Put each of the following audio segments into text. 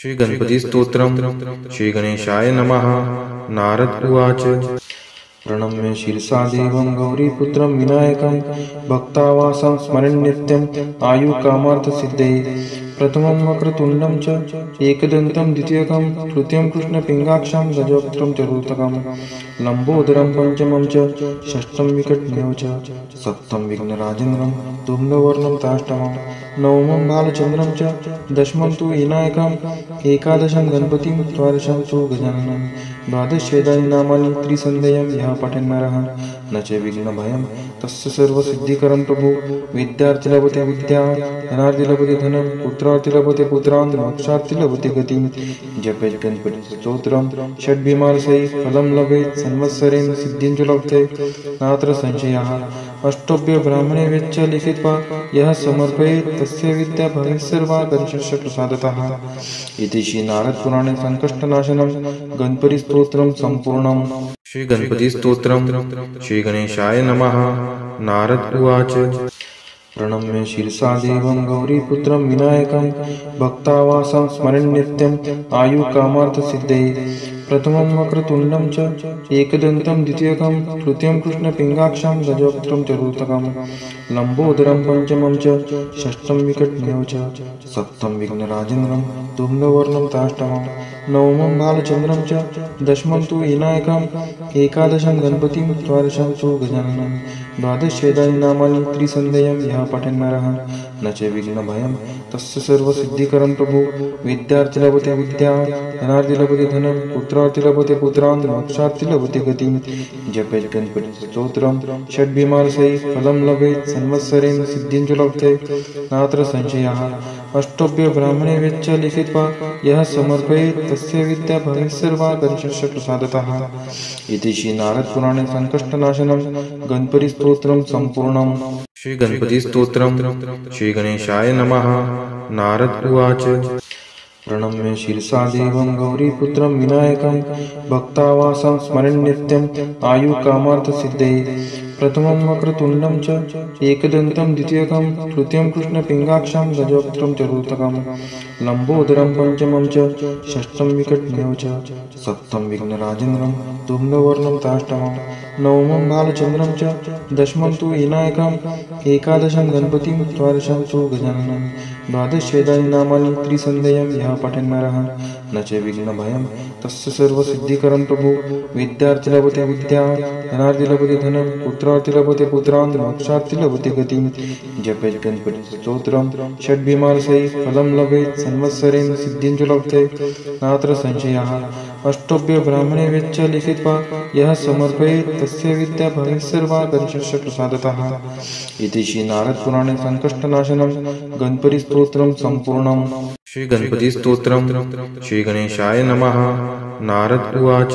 श्री गणपति स्तोत्रम। श्री गणेशाय नमः। नारद उवाच। प्रणम्य शिरसा देवं गौरीपुत्रं विनायकं भक्तावासं स्मरन् नित्यं आयुकामार्थसिद्धये। प्रथमं वक्रतुण्डं च एकदन्तं द्वितीयकं तृतीयं कृष्णपिङ्गाक्षं गजवक्त्रं चतुर्थकं लम्बोदरं पंचमं च षष्ठं विकटमेव च सप्तमं विघ्नराजेन्द्रं धूम्रवर्णं ताष्टमं नवमं बालचन्द्रं च दशमं तु विनायकम् एकादशं गणपतिं द्वादशं तु गजाननं द्वादशेदानि नामानि त्रिसन्ध्यं यः पठन्नरः न च विघ्नभयं तस्य सर्वसिद्धिकरं प्रभु। विद्यार्थी लभते विद्या, धनार्थी लभते धनं, पुत्रार्थी लभते पुत्रान्, मोक्षार्थी लभते गतिं। जपेत् गणपतिस्तोत्रं षड्भिर्मासैः फलं लभेत् संवत्सरेण सिद्धिं च लभते नात्र संशयः। अष्टभ्य ब्राह्मणे वेच्च लिखित्वा यः समर्पयेत् तस्य विद्या भवेत् सर्वा गणेशस्य प्रसादतः। इति श्री नारद पुराणे संकष्टनाशनं गणपतिस्तोत्रं सम्पूर्णम्। श्री गणपति स्तोत्रम। श्री गणेशाय नमः। नारद उवाच। प्रणम्य शिरसा देवं गौरीपुत्रं विनायकं भक्तावासं स्मरन् नित्यं आयुकामार्थसिद्धये। प्रथमं वक्रतुण्डं च एकदन्तं द्वितीयकं तृतीयं कृष्णपिङ्गाक्षं गजवक्त्रं चतुर्थकं लम्बोदरं पंचमं च षष्ठं विकटमेव च सप्तमं विघ्नराजेन्द्रं धूम्रवर्णं ताष्टमं नवमं बालचन्द्रं च दशमं तु विनायकम् एकादशं गणपतिं द्वादशं तु गजाननं द्वादशेदानि नामानि त्रिसन्ध्यं यः पठन्नरः न च विघ्नभयं तस्य सर्वसिद्धिकरं प्रभु। विद्यार्थी लभते विद्या, धनार्थी लभते धनं, पुत्रार्थी लभते पुत्रान्, मोक्षार्थी लभते गतिं। जपेत् गणपतिस्तोत्रं षड्भिर्मासैः फलं लभेत् संवत्सरेण सिद्धिं च लभते नात्र संशयः। अष्टभ्य ब्राह्मणे वेच्च लिखित्वा यः समर्पयेत् तस्य विद्या भवेत् सर्वा गणेशस्य प्रसादतः। इति श्री नारद पुराणे संकष्टनाशनं गणपतिस्तोत्रं सम्पूर्णम्। श्री गणपति स्तोत्रम। श्री गणेशाय नमः। नारद उवाच। प्रणम्य शिरसा देवं गौरीपुत्रं विनायकं भक्तावासं स्मरन् नित्यं आयुकामार्थसिद्धये। प्रथमं वक्रतुण्डं च एकदन्तं द्वितीयकं तृतीयं कृष्णपिङ्गाक्षं गजवक्त्रं चतुर्थकं लम्बोदरं पंचमं च षष्ठं विकटमेव च सप्तमं विघ्नराजेन्द्रं धूम्रवर्णं ताष्टमं नवमं बालचन्द्रं च दशमं तु विनायकम् एकादशं गणपतिं द्वादशं तु गजाननं द्वादशेदानि नामानि त्रिसन्ध्यं यः पठन्नरः न च विघ्नभयं तस्य सर्वसिद्धिकरं प्रभु। विद्यार्थी लभते विद्या, धनार्थी लभते धनं, पुत्रार्थी लभते पुत्रान्, मोक्षार्थी लभते गतिं। जपेत् गणपतिस्तोत्रं षड्भिर्मासैः फलं लभेत् संवत्सरेण सिद्धिं च लभते नात्र संशयः। अष्टभ्य ब्राह्मणे वेच्च लिखित्वा यः समर्पयेत् तस्य विद्या भवेत् सर्वा गणेशस्य प्रसादतः। इति श्री नारद पुराणे संकष्टनाशनं गणपतिस्तोत्रं सम्पूर्णम्। श्री गणपति स्तोत्रम। श्री गणेशाय नमः। नारद उवाच।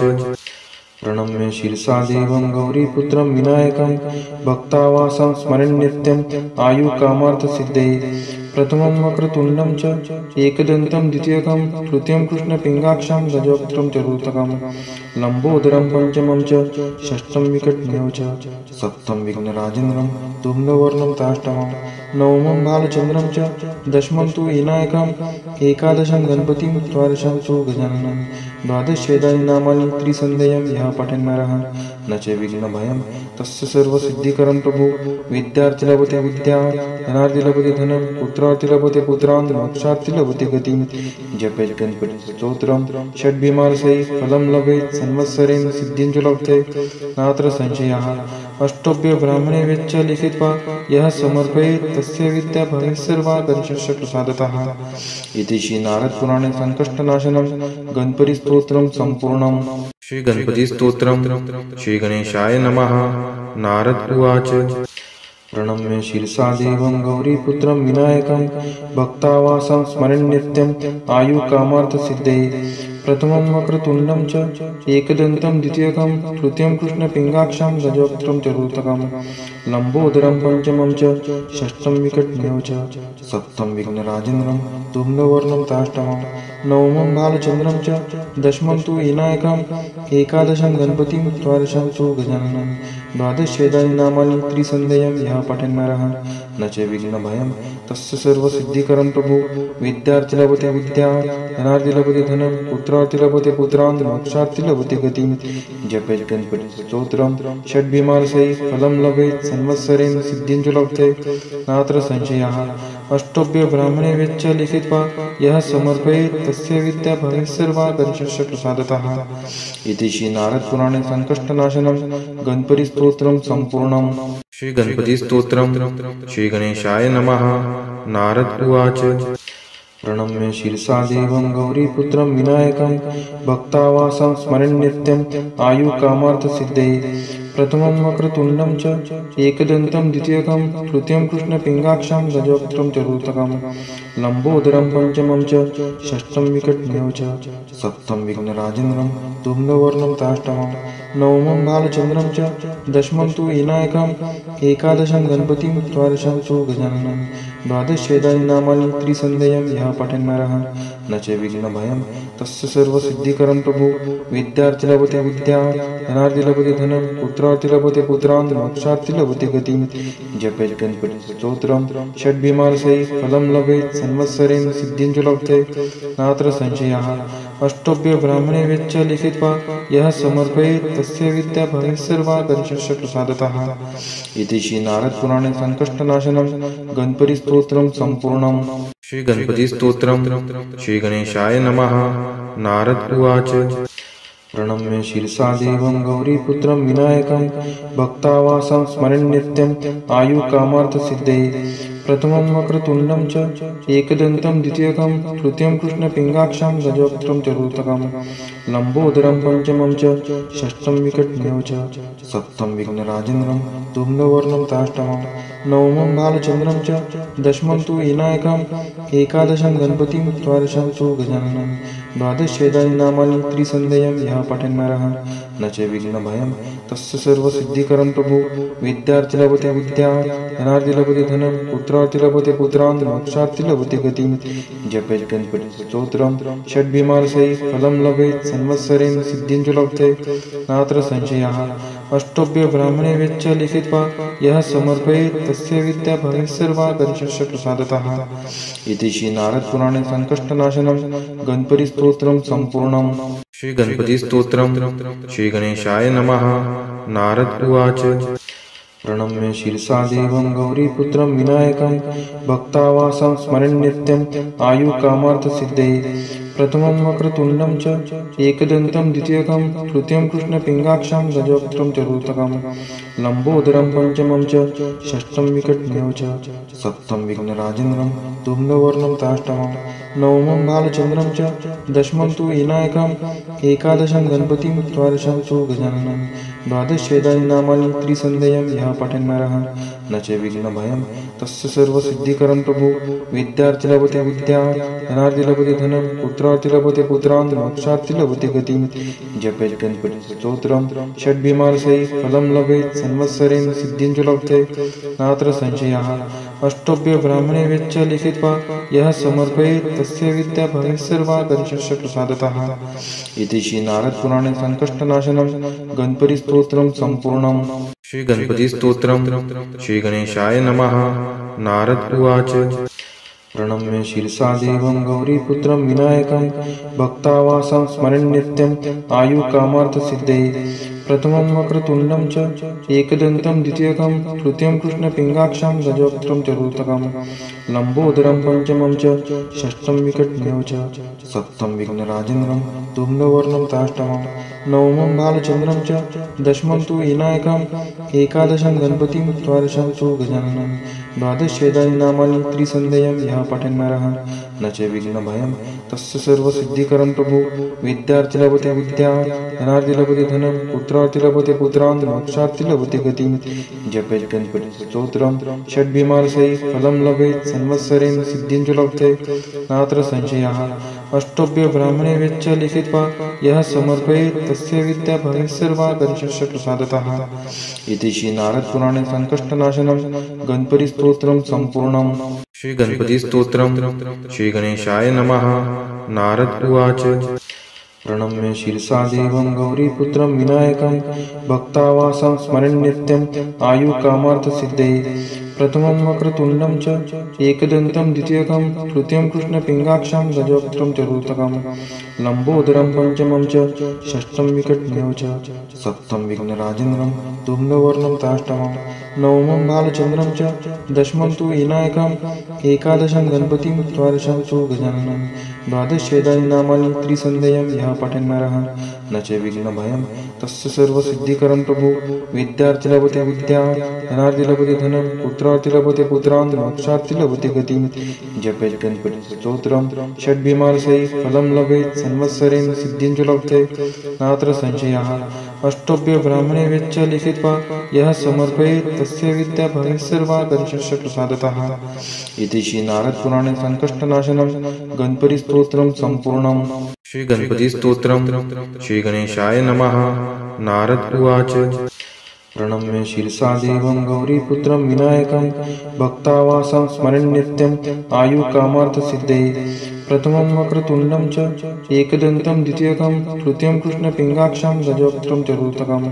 प्रणम्य शिरसा देवं गौरीपुत्रं विनायकं भक्तावासं स्मरन् नित्यं आयुकामार्थसिद्धये। प्रथमं वक्रतुण्डं च एकदन्तं द्वितीयकं तृतीयं कृष्णपिङ्गाक्षं गजवक्त्रं चतुर्थकं लम्बोदरं पंचमं च षष्ठं विकटमेव च सप्तमं विघ्नराजेन्द्रं धूम्रवर्णं ताष्टमं नवमं बालचन्द्रं च दशमं तु विनायकम् एकादशं गणपतिं द्वादशं तु गजाननं द्वादशेदानि नामानि त्रिसन्ध्यं यः पठन्नरः न च विघ्नभयं तस्य सर्वसिद्धिकरं प्रभु। विद्यार्थी लभते विद्या, धनार्थी लभते धनं, पुत्रार्थी लभते पुत्रान्, मोक्षार्थी लभते गतिं। जपेत् गणपतिस्तोत्रं षड्भिर्मासैः फलं लभेत् संवत्सरेण सिद्धिं च लभते नात्र संशयः। अष्टभ्य ब्राह्मणे वेच्च लिखित्वा यः समर्पयेत् तस्य विद्या भवेत् सर्वा गणेशस्य प्रसादतः। इति श्री नारद पुराणे संकष्टनाशनं गणपतिस्तोत्रं सम्पूर्णम्। श्री गणपति स्तोत्रम। श्री गणेशाय नमः। नारद उवाच। प्रणम्य शिरसा देवं गौरीपुत्रं विनायकं भक्तावासं स्मरन् नित्यं आयुकामार्थसिद्धये। प्रथमं वक्रतुण्डं च एकदन्तं द्वितीयकं तृतीयं कृष्णपिङ्गाक्षं गजवक्त्रं चतुर्थकं लम्बोदरं पंचमं च षष्ठं विकटमेव च सप्तमं विघ्नराजेन्द्रं धूम्रवर्णं ताष्टमं नवमं बालचन्द्रं च दशमं तु विनायकम् एकादशं गणपतिं द्वादशं तु गजाननं द्वादशेदानि नामानि त्रिसन्ध्यं यः पठन् नरः न च विघ्नभयं तस्य सर्वसिद्धिकरं प्रभु। विद्यार्थी लभते विद्या, धनार्थी लभते धनं, पुत्रार्थी लभते पुत्रान्, मोक्षार्थी लभते गतिं। जपेत् गणपतिस्तोत्रं षड्भिमानसै फलं लभेत् संवत्सरेण सिद्धिं च लभते नात्र संशयः। अष्टभ्य ब्राह्मणे वेच्च लिखित्वा यः समर्पयेत् तस्य विद्या भवेत् सर्वा गणेशस्य प्रसादतः। इति श्री नारद पुराणे संकष्टनाशनं गणपतिस्तोत्रं सम्पूर्णम्। श्री गणपति स्तोत्रम्। श्री गणेशाय नमः। नारद उवाच प्रणम्य शिरसा देवं गौरीपुत्रं विनायकं भक्तावासं स्मरन् नित्यं आयुकामार्थसिद्धये। प्रथमं वक्रतुण्डं च एकदन्तं द्वितीयकं तृतीयं कृष्णपिङ्गाक्षं गजवक्त्रं चतुर्थकं लम्बोदरं पंचमं च षष्ठं विकटमेव च सप्तमं विघ्नराजेन्द्रं धूम्रवर्णं ताष्टमं नवमं बालचन्द्रं च दशमं तु विनायकं एकादशं गणपतिं द्वादशं तु गजाननं द्वादशेदानि नामानि त्रिसन्ध्यं यः पठन् नरः न च विघ्नभयं तस्य सर्वसिद्धिकरं प्रभु। विद्यार्थी लभते विद्या, धनार्थी लभते धनं, पुत्रार्थी लभते पुत्रान्, मोक्षार्थी लभते गतिं। जपेत् गणपतिस्तोत्रं षड्भिमानसै फलं लभेत् संवत्सरेण सिद्धिं च लभते नात्र संशयः। अष्टभ्य ब्राह्मणे वेच्च लिखित्वा यः समर्पयेत् तस्य विद्या भवेत् सर्वा गणेशस्य प्रसादतः। इति श्री नारद पुराणे संकष्टनाशनं गणपतिस्तोत्रं सम्पूर्णम्। श्री गणपति स्तोत्रम्। श्री गणेशाय नमः। नारद उवाच प्रणम्य शिरसा देवं गौरीपुत्रं विनायकं भक्तावासं स्मरन् नित्यं आयुकामार्थसिद्धये। प्रथमं वक्रतुण्डं च एकदन्तं द्वितीयकं तृतीयं कृष्णपिङ्गाक्षं गजवक्त्रं चतुर्थकं लम्बोदरं पंचमं च षष्ठं विकटमेव च सप्तमं विघ्नराजेन्द्रं धूम्रवर्णं ताष्टमं नवमं बालचन्द्रं च दशमं तु विनायकं एकादशं गणपतिं द्वादशं तु गजाननं द्वादशेदानि नामानि त्रिसन्ध्यं यः पठन् नरः न च विघ्नभयं तस्य सर्वसिद्धिकरं प्रभु। विद्यार्थी लभते विद्या, धनार्थी लभते धनं, पुत्रार्थी लभते पुत्रान्, मोक्षार्थी लभते गतिं। जपेत् गणपतिस्तोत्रं षड्भिमानसै फलं लभेत् संवत्सरेण सिद्धिं च लभते नात्र संशयः। अष्टभ्य ब्राह्मणे वेच्च लिखित्वा यः समर्पयेत् तस्य विद्या भवेत् सर्वा गणेशस्य प्रसादतः। इति श्री नारद पुराणे संकष्टनाशनं गणपतिस्तोत्रं सम्पूर्णम्। श्री गणपति स्तोत्रम्। श्री गणेशाय नमः। नारद उवाच प्रणम्य शिरसा देवं गौरीपुत्रं विनायकं भक्तावासं स्मरन् नित्यं आयुकामार्थसिद्धये। प्रथमं वक्रतुण्डं च एकदन्तं द्वितीयकं तृतीयं कृष्णपिङ्गाक्षं गजवक्त्रं चतुर्थकं लम्बोदरं पंचमं च षष्ठं विकटमेव च सप्तमं विघ्नराजेन्द्रं धूम्रवर्णं ताष्टमं नवमं बालचन्द्रं च दशमं तु विनायकं एकादशं गणपतिं द्वादशं तु गजाननं द्वादशेदानि नामानि त्रिसन्ध्यं यः पठन् नरः न च विघ्नभयं तस्य सर्वसिद्धिकरं प्रभु। विद्यार्थी लभते विद्या, धनार्थी लभते धनं, पुत्रार्थी लभते पुत्रान्, मोक्षार्थी लभते गतिं। जपेत् गणपतिस्तोत्रं षड्भिमानसै फलं लभेत् संवत्सरेण सिद्धिं च लभते नात्र संशयः। अष्टभ्य ब्राह्मणे वेच्च लिखित्वा यः समर्पयेत् तस्य विद्या भवेत् सर्वा गणेशस्य प्रसादतः। इति श्री नारद पुराणे संकष्टनाशनं गणपतिस्तोत्रं सम्पूर्णम्। श्री गणपति स्तोत्रम्। श्री गणेशाय नमः। नारद उवाच प्रणम्य शिरसा देवं गौरीपुत्रं विनायकं भक्तावासं स्मरन् नित्यं आयुकामार्थसिद्धये। प्रथमं वक्रतुण्डं च एकदन्तं द्वितीयकं तृतीयं कृष्णपिङ्गाक्षं गजवक्त्रं चतुर्थकं लम्बोदरं पंचमं च षष्ठं विकटमेव च सप्तमं विघ्नराजेन्द्रं धूम्रवर्णं ताष्टमं नवमं बालचन्द्रं च दशमं तु विनायकं एकादशं गणपतिं द्वादशं तु गजाननं द्वादशेदानि नामानि त्रिसन्ध्यं यः पठन् नरः न च विघ्नभयं तस्य सर्वसिद्धिकरं प्रभु। विद्यार्थी लभते विद्या, धनार्थी लभते धनं, पुत्रार्थी लभते पुत्रान्, मोक्षार्थी लभते गतिं। जपेत् गणपतिस्तोत्रं षड्भिमानसै फलं लभेत् संवत्सरेण सिद्धिं च लभते नात्र संशयः। अष्टभ्य ब्राह्मणे वेच्च लिखित्वा यः समर्पयेत् तस्य विद्या भवेत् सर्वा गणेशस्य प्रसादतः। इति श्री नारद पुराणे संकष्टनाशनं गणपतिस्तोत्रं सम्पूर्णम्। श्री गणपति स्तोत्रम्। श्री गणेशाय नमः। नारद उवाच प्रणम्य शिरसा देवं गौरीपुत्रं विनायकं भक्तावासं स्मरन् नित्यं आयुकामार्थसिद्धये प्रथमं वक्रतुण्डं च एकदन्तं द्वितीयकं तृतीयं कृष्णपिङ्गाक्षं गजवक्त्रं चतुर्थकं लम्बोदरं पंचमं च षष्ठं विकटमेव च सप्तमं विघ्नराजेन्द्रं धूम्रवर्णं ताष्टमं नवमं बालचन्द्रं च दशमं तु विनायकम् एकादशं गणपतिं द्वादशं तु गजाननं द्वादशेदानि नामानि त्रिसन्ध्यं यः पठन् नरः न च विघ्नभयं तस्य सर्वसिद्धिकरं प्रभु विद्यार्थी लभते विद्या धनार्थी लभते धनं पुत्रार्थी लभते पुत्रान् मोक्षार्थी लभते गतिं जपेत् गणपतिस्तोत्रं षड्भिमानसै फलं लभेत् संवत्सरेण सिद्धिं च लभते नात्र संशयः अष्टभ्य ब्राह्मणे वेच्च लिखित्वा यः समर्पयेत् तस्य विद्या भवेत् सर्वा गणेशस्य प्रसादतः इति श्री नारद पुराणे संकष्टनाशनं गणपति स्तोत्रं संपूर्णम्। श्री गणपति स्तोत्रम्। श्री गणेशाय नमः। नारद उवाच प्रणम्य शिरसा देवं गौरीपुत्रं विनायकं भक्तावासं स्मरन् नित्यं आयुकामार्थसिद्धये प्रथमं वक्रतुण्डं च एकदन्तं द्वितीयकं तृतीयं कृष्णपिङ्गाक्षं गजवक्त्रं चतुर्थकं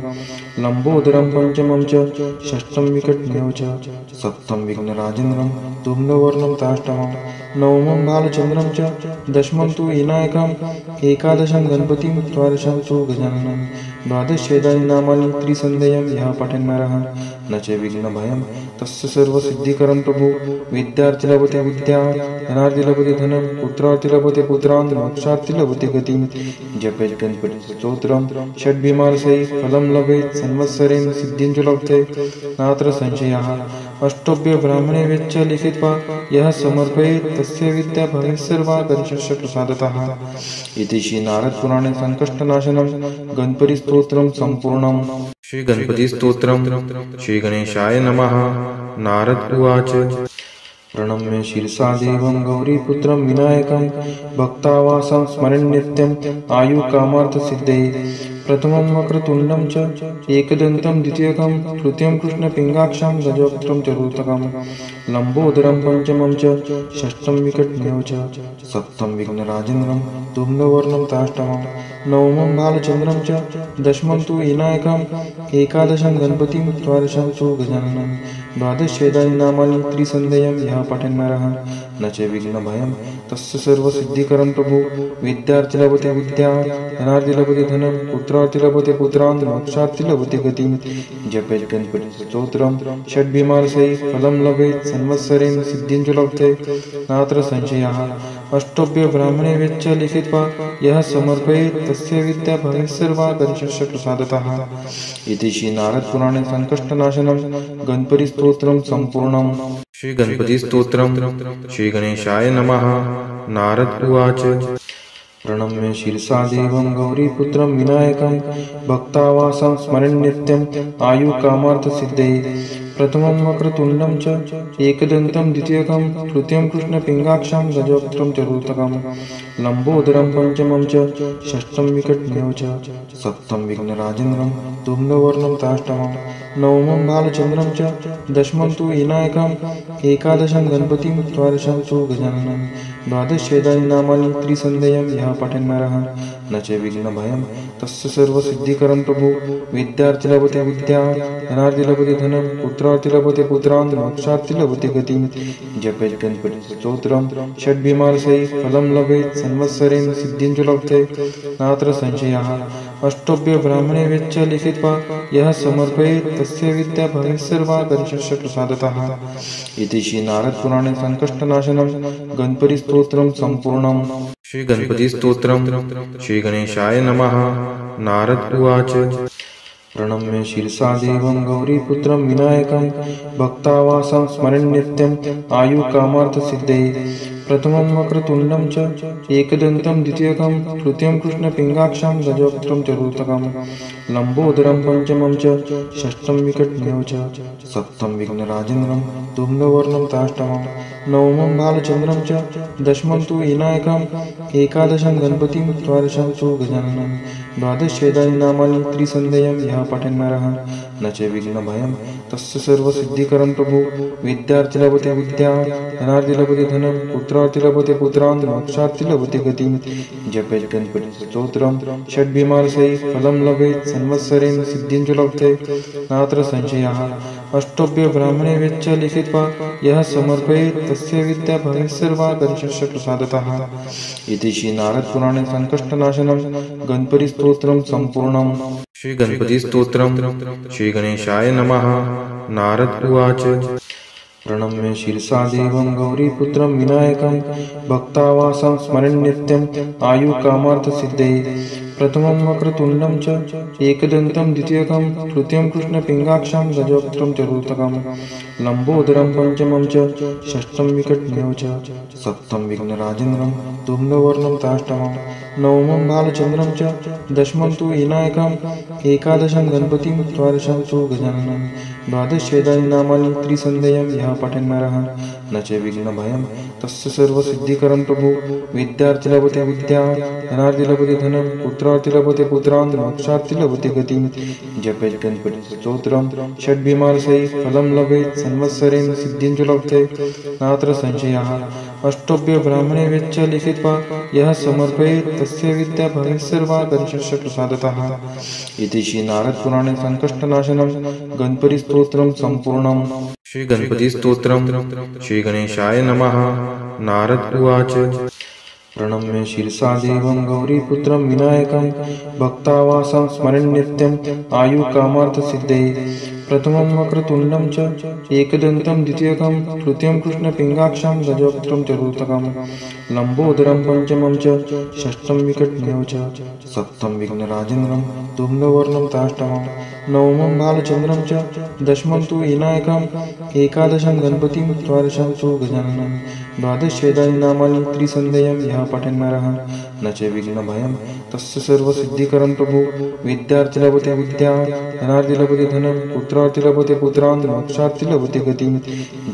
लम्बोदरं पंचमं च षष्ठं विकटमेव च सप्तमं विघ्नराजेन्द्रं धूम्रवर्णं ताष्टमं नवमं बालचन्द्रं च दशमं तु विनायकम् एकादशं गणपतिं द्वादशं तु गजाननं द्वादशेदानि नामानि त्रिसन्ध्यं यः पठन् नरः न च विघ्नभयं तस्य सर्वसिद्धिकरं प्रभु विद्यार्थी लभते विद्या धनार्थी लभते धनं पुत्रार्थी लभते पुत्रान् मोक्षार्थी लभते गतिं जपेत् गणपतिस्तोत्रं षड्भिमानसै फलं लभेत् संवत्सरेण सिद्धिं च लभते नात्र संशयः अष्टभ्य ब्राह्मणे वेच्च लिखित्वा यः समर्पयेत् तस्य विद्या भवेत् सर्वा गणेशस्य प्रसादतः इति श्री नारद पुराणे संकष्टनाशनं गणपति स्तोत्रं संपूर्णम्। श्री गणपति स्तोत्रम्। श्री गणेशाय नमः। नारद उवाच प्रणम्य शिरसा देवं गौरीपुत्रं विनायकं भक्तावासं स्मरन् नित्यं आयुकामार्थसिद्धये प्रथमं वक्रतुण्डं च एकदन्तं द्वितीयकं तृतीयं कृष्णपिङ्गाक्षं गजवक्त्रं चतुर्थकं लम्बोदरं पंचमं च षष्ठं विकटमेव च सप्तमं विघ्नराजेन्द्रं धूम्रवर्णं ताष्टमं नवमं बालचन्द्रं च दशमं तु विनायकम् एकादशं गणपतिं द्वादशं तु गजाननं द्वादशेदानि नामानि त्रिसन्ध्यं यः पठन् नरः न च विघ्नभयं तस्य सर्वसिद्धिकरं प्रभु विद्यार्थी लभते विद्या धनार्थी लभते धनं पुत्रार्थी लभते पुत्रान् मोक्षार्थी लभते गतिं जपेत् गणपतिस्तोत्रं षड्भिमानसै फलं लभेत् संवत्सरेण सिद्धिं च लभते नात्र संशयः अष्टभ्य ब्राह्मणे वेच्च लिखित्वा यः समर्पयेत् तस्य विद्या भवेत् सर्वा गणेशस्य प्रसादतः इति श्री नारद पुराणे संकष्टनाशनं गणपति स्तोत्रं संपूर्णम्। श्री गणपति स्तोत्रम्। श्री गणेशाय नमः। नारद उवाच प्रणम्य शिरसा देवं गौरीपुत्रं विनायकं भक्तावासं स्मरन् नित्यं आयुकामार्थसिद्धये प्रथमं वक्रतुण्डं च एकदन्तं द्वितीयकं तृतीयं कृष्णपिङ्गाक्षं गजवक्त्रं चतुर्थकं लम्बोदरं पंचमं च षष्ठं विकटमेव च सप्तमं विघ्नराजेन्द्रं धूम्रवर्णं ताष्टमं नवमं बालचन्द्रं च दशमं तु विनायकम् एकादशं गणपतिं द्वादशं तु गजाननं द्वादशेदानि नामानि त्रिसन्ध्यं यः पठन् नरः न च विघ्नभयं तस्य सर्वसिद्धिकरं प्रभु विद्यार्थी लभते विद्या धनार्थी लभते धनं पुत्रार्थी लभते पुत्रान् मोक्षार्थी लभते गतिं जपेत् गणपतिस्तोत्रं षड्भिमानसै फलं लभेत् संवत्सरेण सिद्धिं च लभते नात्र संशयः अष्टभ्य ब्राह्मणे वेच्च लिखित्वा यः समर्पयेत् तस्य विद्या भवेत् सर्वा गणेशस्य प्रसादतः इति श्री नारद पुराणे संकष्टनाशनं गणपति स्तोत्रं संपूर्णम्। श्री गणपति स्तोत्रम्। श्री गणेशाय नमः। नारद उवाच प्रणम्य शिरसा देवं गौरीपुत्रं विनायकं भक्तावासं स्मरन् नित्यं आयुकामार्थसिद्धये प्रथमं वक्रतुण्डं च एकदन्तं द्वितीयकं तृतीयं कृष्णपिङ्गाक्षं गजवक्त्रं चतुर्थकं लम्बोदरं पंचमं च षष्ठं विकटमेव च सप्तमं विघ्नराजेन्द्रं धूम्रवर्णं ताष्टमं नवमं बालचन्द्रं च दशमं तु विनायकम् एकादशं गणपतिं द्वादशं तु गजाननं द्वादशेदानि नामानि त्रिसन्ध्यं यः पठन् नरः न च विघ्नभयं तस्य सर्वसिद्धिकरं प्रभु विद्यार्थी लभते विद्या धनार्थी लभते धनं पुत्रार्थी लभते पुत्रान् मोक्षार्थी लभते गतिं जपेत् गणपति स्तोत्रं षड्भिमानसै फलं लभेत् संवत्सरेण सिद्धिं च लभते नात्र संशयः अष्टभ्य ब्राह्मणे वेच्च लिखित्वा यः समर्पयेत् तस्य विद्या भवेत् सर्वा गणेशस्य प्रसादतः इति श्री नारद पुराणे संकष्टनाशनं गणपति स्तोत्रं संपूर्णम्। श्री गणपति स्तोत्रम् श्री गणेशाय नमः। नारद उवाच प्रणम्य शिरसा देवं गौरीपुत्रं विनायकं भक्तावासं स्मरन् नित्यं आयुकामार्थसिद्धये प्रथमं वक्रतुण्डं च एकदन्तं द्वितीयकं तृतीयं कृष्णपिङ्गाक्षं गजवक्त्रं चतुर्थकं लम्बोदरं पंचमं च षष्ठं विकटमेव च सप्तमं विघ्नराजेन्द्रं धूम्रवर्णं ताष्टमं नवमं बालचन्द्रं च दशमं तु विनायकम् एकादशं गणपतिं द्वादशं तु गजाननं द्वादशेदानि नामानि त्रिसन्ध्यं यः पठेन् नरः न च विघ्नभयं तस्य सर्वसिद्धिकरं प्रभु विद्यार्थी लभते विद्या धनार्थी लभते धनं पुत्रार्थी लभते पुत्रान् मोक्षार्थी लभते गतिं जपेत् गणपति स्तोत्रं षड्भिमानसै फलं लभेत् संवत्सरेण सिद्धिं च लभते नात्र संशयः अष्टभ्य ब्राह्मणे वेच्च लिखित्वा यः समर्पयेत् तस्य विद्या भवेत् सर्वा गणेशस्य प्रसादतः इति श्री नारद पुराणे संकष्टनाशनं गणपति स्तोत्रं संपूर्णम्। श्री गणपति स्तोत्रम् श्री गणेशाय नमः। नारद उवाच प्रणम्य शिरसा देवं गौरीपुत्रं विनायकं भक्तावासं स्मरन् नित्यं आयुकामार्थसिद्धये प्रथमं वक्रतुण्डं च एकदन्तं द्वितीयकं तृतीयं कृष्णपिङ्गाक्षं गजवक्त्रं चतुर्थकं लम्बोदरं पंचमं च षष्ठं विकटमेव च सप्तमं विघ्नराजेन्द्रं धूम्रवर्णं ताष्टमं नवमं बालचन्द्रं च दशमं तु विनायकम् एकादशं गणपतिं द्वादशं तु गजाननं द्वादशेदानि नामानि त्रिसन्ध्यं यः पठेन् नरः न च विघ्नभयं तस्य सर्वसिद्धिकरं प्रभु विद्यार्थी लभते विद्या धनार्थी लभते धनं पुत्रार्थी लभते पुत्रान् मोक्षार्थी लभते गतिं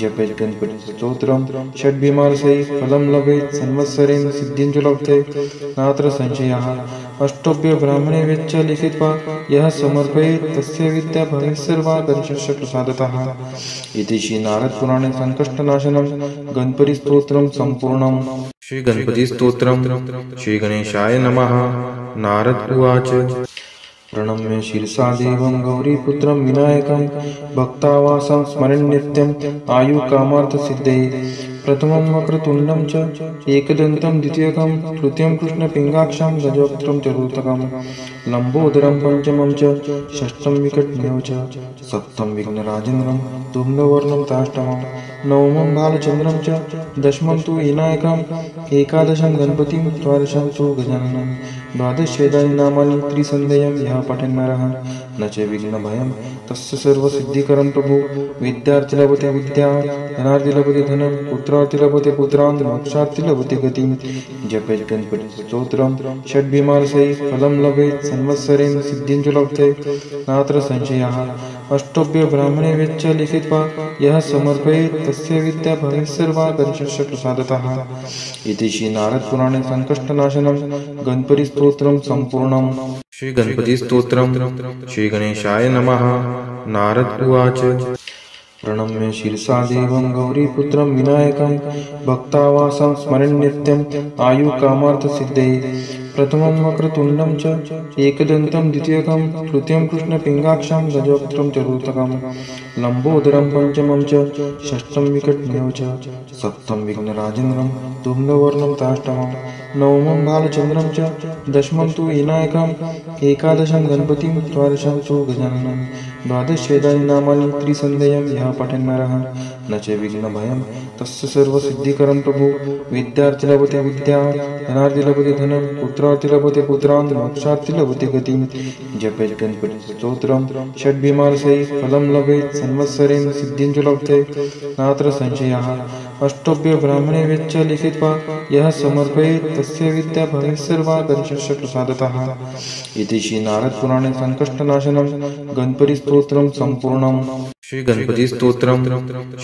जपेत् गणपति स्तोत्रं षड्भिमानसै फलं लभेत् संवत्सरेण सिद्धिं च लभते नात्र संशयः अष्टभ्य ब्राह्मणे वेच्च लिखित्वा यः समर्पयेत् तस्य विद्या भवेत् सर्वा गणेशस्य प्रसादतः इति श्री नारद पुराणे संकष्टनाशनं गणपति स्तोत्रं संपूर्णम्। श्री गणपति स्तोत्रम् श्री गणेशाय नमः। नारद उवाच प्रणम्य शिरसा देवं गौरीपुत्रं विनायकं भक्तावासं स्मरन् नित्यं आयुकामार्थसिद्धये प्रथमं वक्रतुण्डं च एकदन्तं द्वितीयकं तृतीयं कृष्णपिङ्गाक्षं गजवक्त्रं चतुर्थकं लम्बोदरं पंचमं च षष्ठं विकटमेव च सप्तमं विघ्नराजेन्द्रं धूम्रवर्णं ताष्टमं नवमं बालचन्द्रं च दशमं तु विनायकम् एकादशं गणपतिं द्वादशं तु गजाननं द्वादशेदानि नामानि त्रिसन्ध्यं यः पठेन् नरः न च विघ्नभयं तस्य सर्वसिद्धिकरं प्रभु विद्यार्थी लभते विद्या धनार्थी लभते धनं पुत्रार्थी लभते पुत्रान् मोक्षार्थी लभते गतिं जपेत् गणपति स्तोत्रं षड्भिमानसै फलं लभेत् संवत्सरेण सिद्धिं च लभते नात्र संशयः अष्टभ्य ब्राह्मणे वेच्च लिखित्वा यः समर्पयेत् तस्य विद्या भवेत् सर्वा गणेशस्य प्रसादतः इति श्री नारद पुराणे संकष्टनाशनं गणपति स्तोत्रं संपूर्णम्। श्री गणपति स्तोत्रम् श्री गणेशाय नमः। नारद उवाच प्रणम्य शिरसा देवं गौरीपुत्रं विनायकं भक्तावासं स्मरन् नित्यं आयुकामार्थसिद्धये प्रथमं वक्रतुण्डं च एकदन्तं द्वितीयकं तृतीयं कृष्णपिङ्गाक्षं गजवक्त्रं चतुर्थकं लम्बोदरं पंचमं च षष्ठं विकटमेव च सप्तमं विघ्नराजेन्द्रं धूम्रवर्णं ताष्टमं नवमं बालचन्द्रं च दशमं तु विनायकम् एकादशं गणपतिं द्वादशं तु गजाननं द्वादशेदानि नामानि त्रिसन्ध्यं यः पठेन् नरः न च विघ्नभयं तस्य सर्वसिद्धिकरं प्रभु विद्यार्थी लभते विद्या धनार्थी लभते धनं पुत्रार्थी लभते पुत्रान् मोक्षार्थी लभते गतिं जपेत् गणपति स्तोत्रं षड्भिमानसै फलं लभेत् संवत्सरेण सिद्धिं च लभते नात्र संशयः अष्टभ्य ब्राह्मणे वेच्च लिखित्वा यः समर्पयेत् तस्य विद्या भवेत् सर्वा गणेशस्य प्रसादतः इति श्री नारद पुराणे संकष्टनाशनं गणपति स्तोत्रं संपूर्णम्। श्री गणपति स्तोत्रम्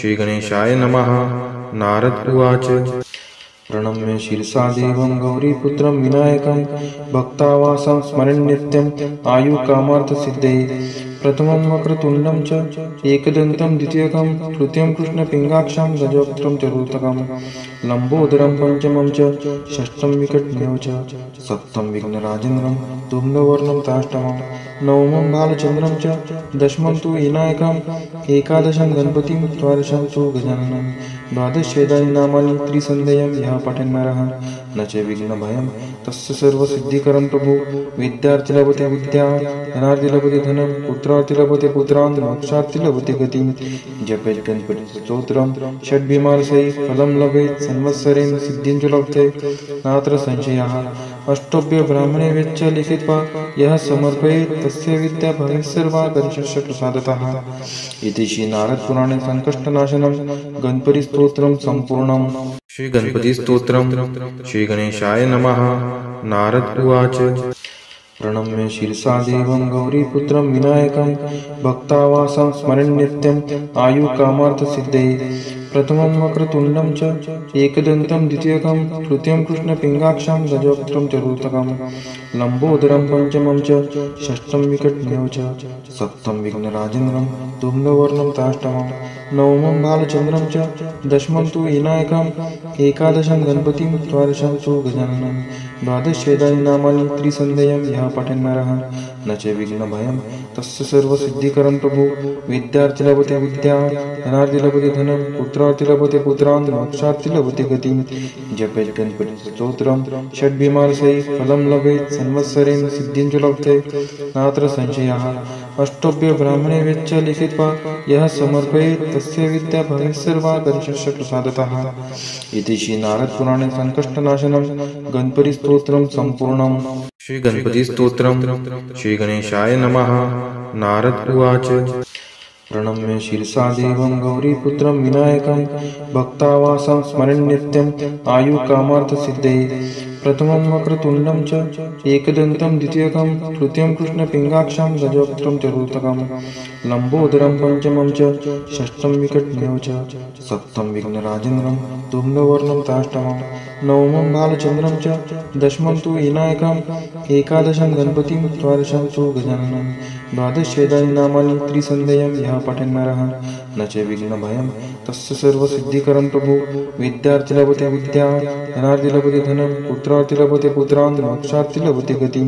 श्री गणेशाय नमः। नारद उवाच प्रणम्य शिरसा देवं गौरीपुत्रं विनायकं भक्तावासं स्मरन् नित्यं आयुकामार्थसिद्धये प्रथमं वक्रतुण्डं च एकदन्तं द्वितीयकं तृतीयं कृष्णपिङ्गाक्षं गजवक्त्रं चतुर्थकं लम्बोदरं पंचमं च षष्ठं विकटमेव च सप्तमं विघ्नराजेन्द्रं धूम्रवर्णं ताष्टमं नवमं बालचन्द्रं च दशमं तु विनायकम् एकादशं गणपतिं द्वादशं तु गजाननं द्वादशेदानि नामानि त्रिसन्देयं यः पठन्नरः न च विघ्नभयं तस्य सर्वसिद्धिकरं प्रभु विद्यार्थी लभते विद्या धनार्थी लभते धनं पुत्रार्थी लभते पुत्रान् मोक्षार्थी लभते गतिं जपेत् गणपति स्तोत्रं षड्भिमानसै फलं लभेत् संवत्सरेण सिद्धिं च लभते नात्र संशयः अष्टभ्य ब्राह्मणे वेच्च लिखित्वा यः समर्पयेत् तस्य विद्या भवेत् सर्वा गणेशस्य प्रसादतः इति श्री नारद पुराणे संकष्टनाशनं गणपति स्तोत्रं संपूर्णम्। श्री गणपति स्तोत्रम्। श्री गणेशाय नमः। नारद उवाच प्रणम्य शिरसा देवं गौरीपुत्रं विनायकं भक्तावासं स्मरन् नित्यं आयुकामार्थसिद्धये प्रथमं वक्रतुण्डं च एकदन्तं द्वितीयकं तृतीयं कृष्णपिङ्गाक्षं गजवक्त्रं चतुर्थकं लम्बोदरं पंचमं च षष्ठं विकटमेव च सप्तमं विघ्नराजेन्द्रं धूम्रवर्णं ताष्टमं नवमं बालचन्द्रं च दशमं तु विनायकम् एकादशं गणपतिं द्वादशं तु गजाननं द्वादशेदानि नामानि त्रिसन्देयं यः पठन्नरः न च विघ्नभयं तस्य सर्वसिद्धिकरं प्रभु विद्यार्थी लभते विद्या धनार्थी लभते धनं पुत्रार्थी लभते पुत्रान् मोक्षार्थी लभते गतिं जपेत् गणपति स्तोत्रं षड्भिमानसै फलं लभेत् संवत्सरेण सिद्धिं च लभते नात्र संशयः अष्टभ्य ब्राह्मणे वेच्च लिखित्वा यः समर्पयेत् तस्य विद्या भवेत् सर्वा गणेशस्य प्रसादतः इति श्री नारद पुराणे संकष्टनाशनं गणपति स्तोत्रं संपूर्णम्। श्री गणपति स्तोत्रम्। श्री गणेशाय नमः। नारद उवाच प्रणम्य शिरसा देवं गौरीपुत्रं विनायकं भक्तावासं स्मरन् नित्यं आयुकामार्थसिद्धये प्रथमं वक्रतुण्डं च एकदन्तं द्वितीयकं तृतीयं कृष्णपिङ्गाक्षं गजवक्त्रं चतुर्थकं लम्बोदरं पंचमं च षष्ठं विकटमेव च सप्तमं विघ्नराजेन्द्रं धूम्रवर्णं ताष्टमं नवमं बालचन्द्रं च दशमं तु विनायकम् एकादशं गणपतिं द्वादशं तु गजाननं द्वादशेदानि नामानि त्रिसन्देयं यः पठन्नरः न च विघ्नभयं तस्य सर्वसिद्धिकरं प्रभु विद्यार्थी लभते विद्या धनार्थी लभते धनं पुत्रार्थी लभते पुत्रान् मोक्षार्थी लभते गतिं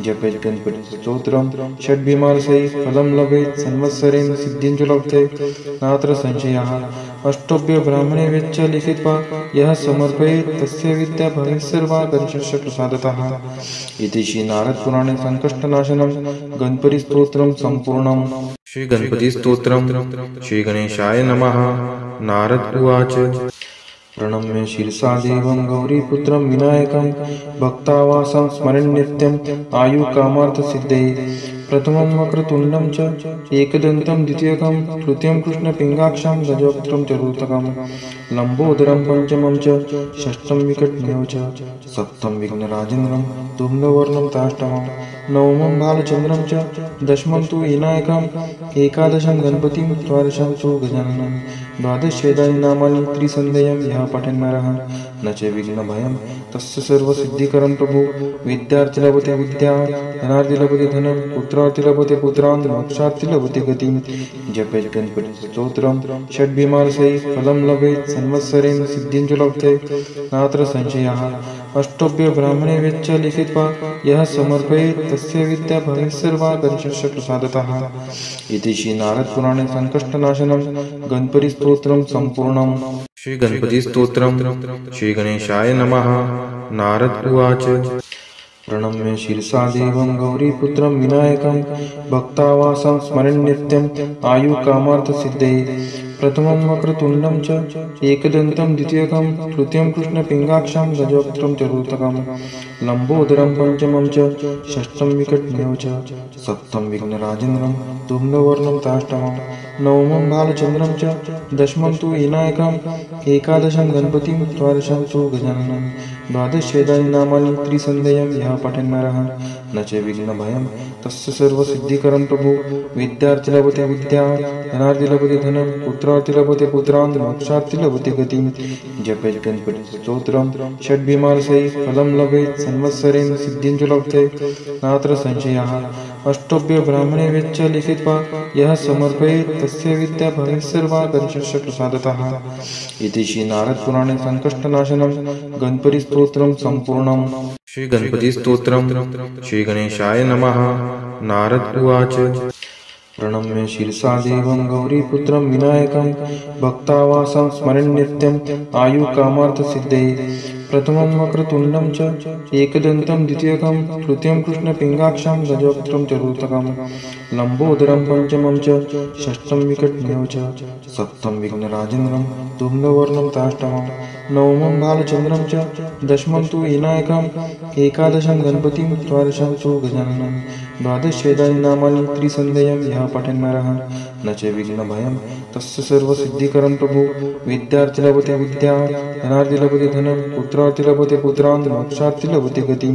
जपेत् गणपति स्तोत्रं षड्भिमानसै फलं लभेत् संवत्सरेण सिद्धिं च लभते नात्र संशयः अष्टभ्य ब्राह्मणे वेच्च लिखित्वा यः समर्पयेत् तस्य विद्या भवेत् सर्वा गणेशस्य प्रसादतः इति श्री नारद पुराणे संकष्टनाशनं गणपति स्तोत्रं संपूर्णम्। श्री गणपति स्तोत्रम्। श्री गणेशाय नमः। नारद उवाच प्रणम्य शिरसा देवं गौरीपुत्रं विनायकं भक्तावासं स्मरन् नित्यं आयुकामार्थसिद्धये प्रथमं वक्रतुण्डं च एकदन्तं द्वितीयकं तृतीयं कृष्णपिङ्गाक्षं गजवक्त्रं चतुर्थकं लम्बोदरं पंचमं च षष्ठं विकटमेव च सप्तमं विघ्नराजेन्द्रं धूम्रवर्णं ताष्टमं नवमं बालचन्द्रं च दशमं तु विनायकम् एकादशं गणपतिं द्वादशं तु गजाननं द्वादशेदानि नामानि त्रिसन्देयं यः पठन्नरः न च विघ्नभयं तस्य सर्वसिद्धिकरं प्रभु विद्यार्थी लभते विद्या धनार्थी लभते धनं पुत्रार्थी लभते पुत्रान् मोक्षार्थी लभते गतिं जपेत् गणपति स्तोत्रं षड्भिमानसै फलं लभेत् संवत्सरेण सिद्धिं च लभते नात्र संशयः अष्टभ्य ब्राह्मणे वेच्च लिखित्वा यः समर्पयेत् तस्य विद्या भवेत् सर्वा गणेशस्य प्रसादतः इति श्री नारद पुराणे संकष्टनाशनं गणपति स्तोत्रं संपूर्णम्। श्री गणपति स्तोत्रम्। श्री गणेशाय नमः। नारद उवाच प्रणम्य शिरसा देवं गौरीपुत्रं विनायकं भक्तावासं स्मरन् नित्यं आयुकामार्थसिद्धये प्रथमं वक्रतुण्डं च एकदन्तं द्वितीयकं तृतीयं कृष्णपिङ्गाक्षं गजवक्त्रं चतुर्थकं लम्बोदरं पंचमं च षष्ठं विकटमेव च सप्तमं विघ्नराजेन्द्रं धूम्रवर्णं ताष्टमं नवमं बालचन्द्रं च दशमं तु विनायकम् एकादशं गणपतिं द्वादशं तु गजाननं द्वादशेदानि नामानि त्रिसन्ध्यं यः पठन्नरः न च विघ्नभयं तस्य सर्वसिद्धिकरं प्रभु विद्यार्थी लभते विद्या धनार्थी लभते धनं पुत्रार्थी लभते पुत्रान् मोक्षार्थी लभते गतिं जपेत् गणपतिस्तोत्रं षड्भिमानसहित फलं लभेत् संवत्सरेण सिद्धिं च लभते नात्र संशयः अष्टभ्य ब्राह्मणे वेच्च लिखित्वा यः समर्पयेत् तस्य विद्या भवेत् सर्वा गणेशस्य प्रसादतः इति श्री नारद पुराणे संकष्टनाशनं गणपति स्तोत्रं संपूर्णम्। श्री गणपति स्तोत्रम्। श्री गणेशाय नमः। नारद उवाच प्रणम्य शिरसा देवं गौरीपुत्रं विनायकं भक्तावासं स्मरन् नित्यम् आयुकामार्थसिद्धये प्रथमं वक्रतुण्डं च एकदन्तं द्वितीयकं तृतीयं कृष्णपिङ्गाक्षं गजवक्त्रं चतुर्थकं लम्बोदरं पंचमं च षष्ठं विकटमेव च सप्तमं विघ्नराजेन्द्रं धूम्रवर्णं ताष्टमं नवमं बालचन्द्रं च दशमं तु विनायकम् एकादशं गणपतिं द्वादशं तु गजाननं द्वादशेदानि नामानि त्रिसन्ध्यं यः पठन्नरः न च विघ्नभयं तस्य सर्वसिद्धिकरं प्रभु विद्यार्थी लभते विद्या धनार्थी लभते धनं पुत्रार्थी लभते पुत्रान् मोक्षार्थी लभते गतिं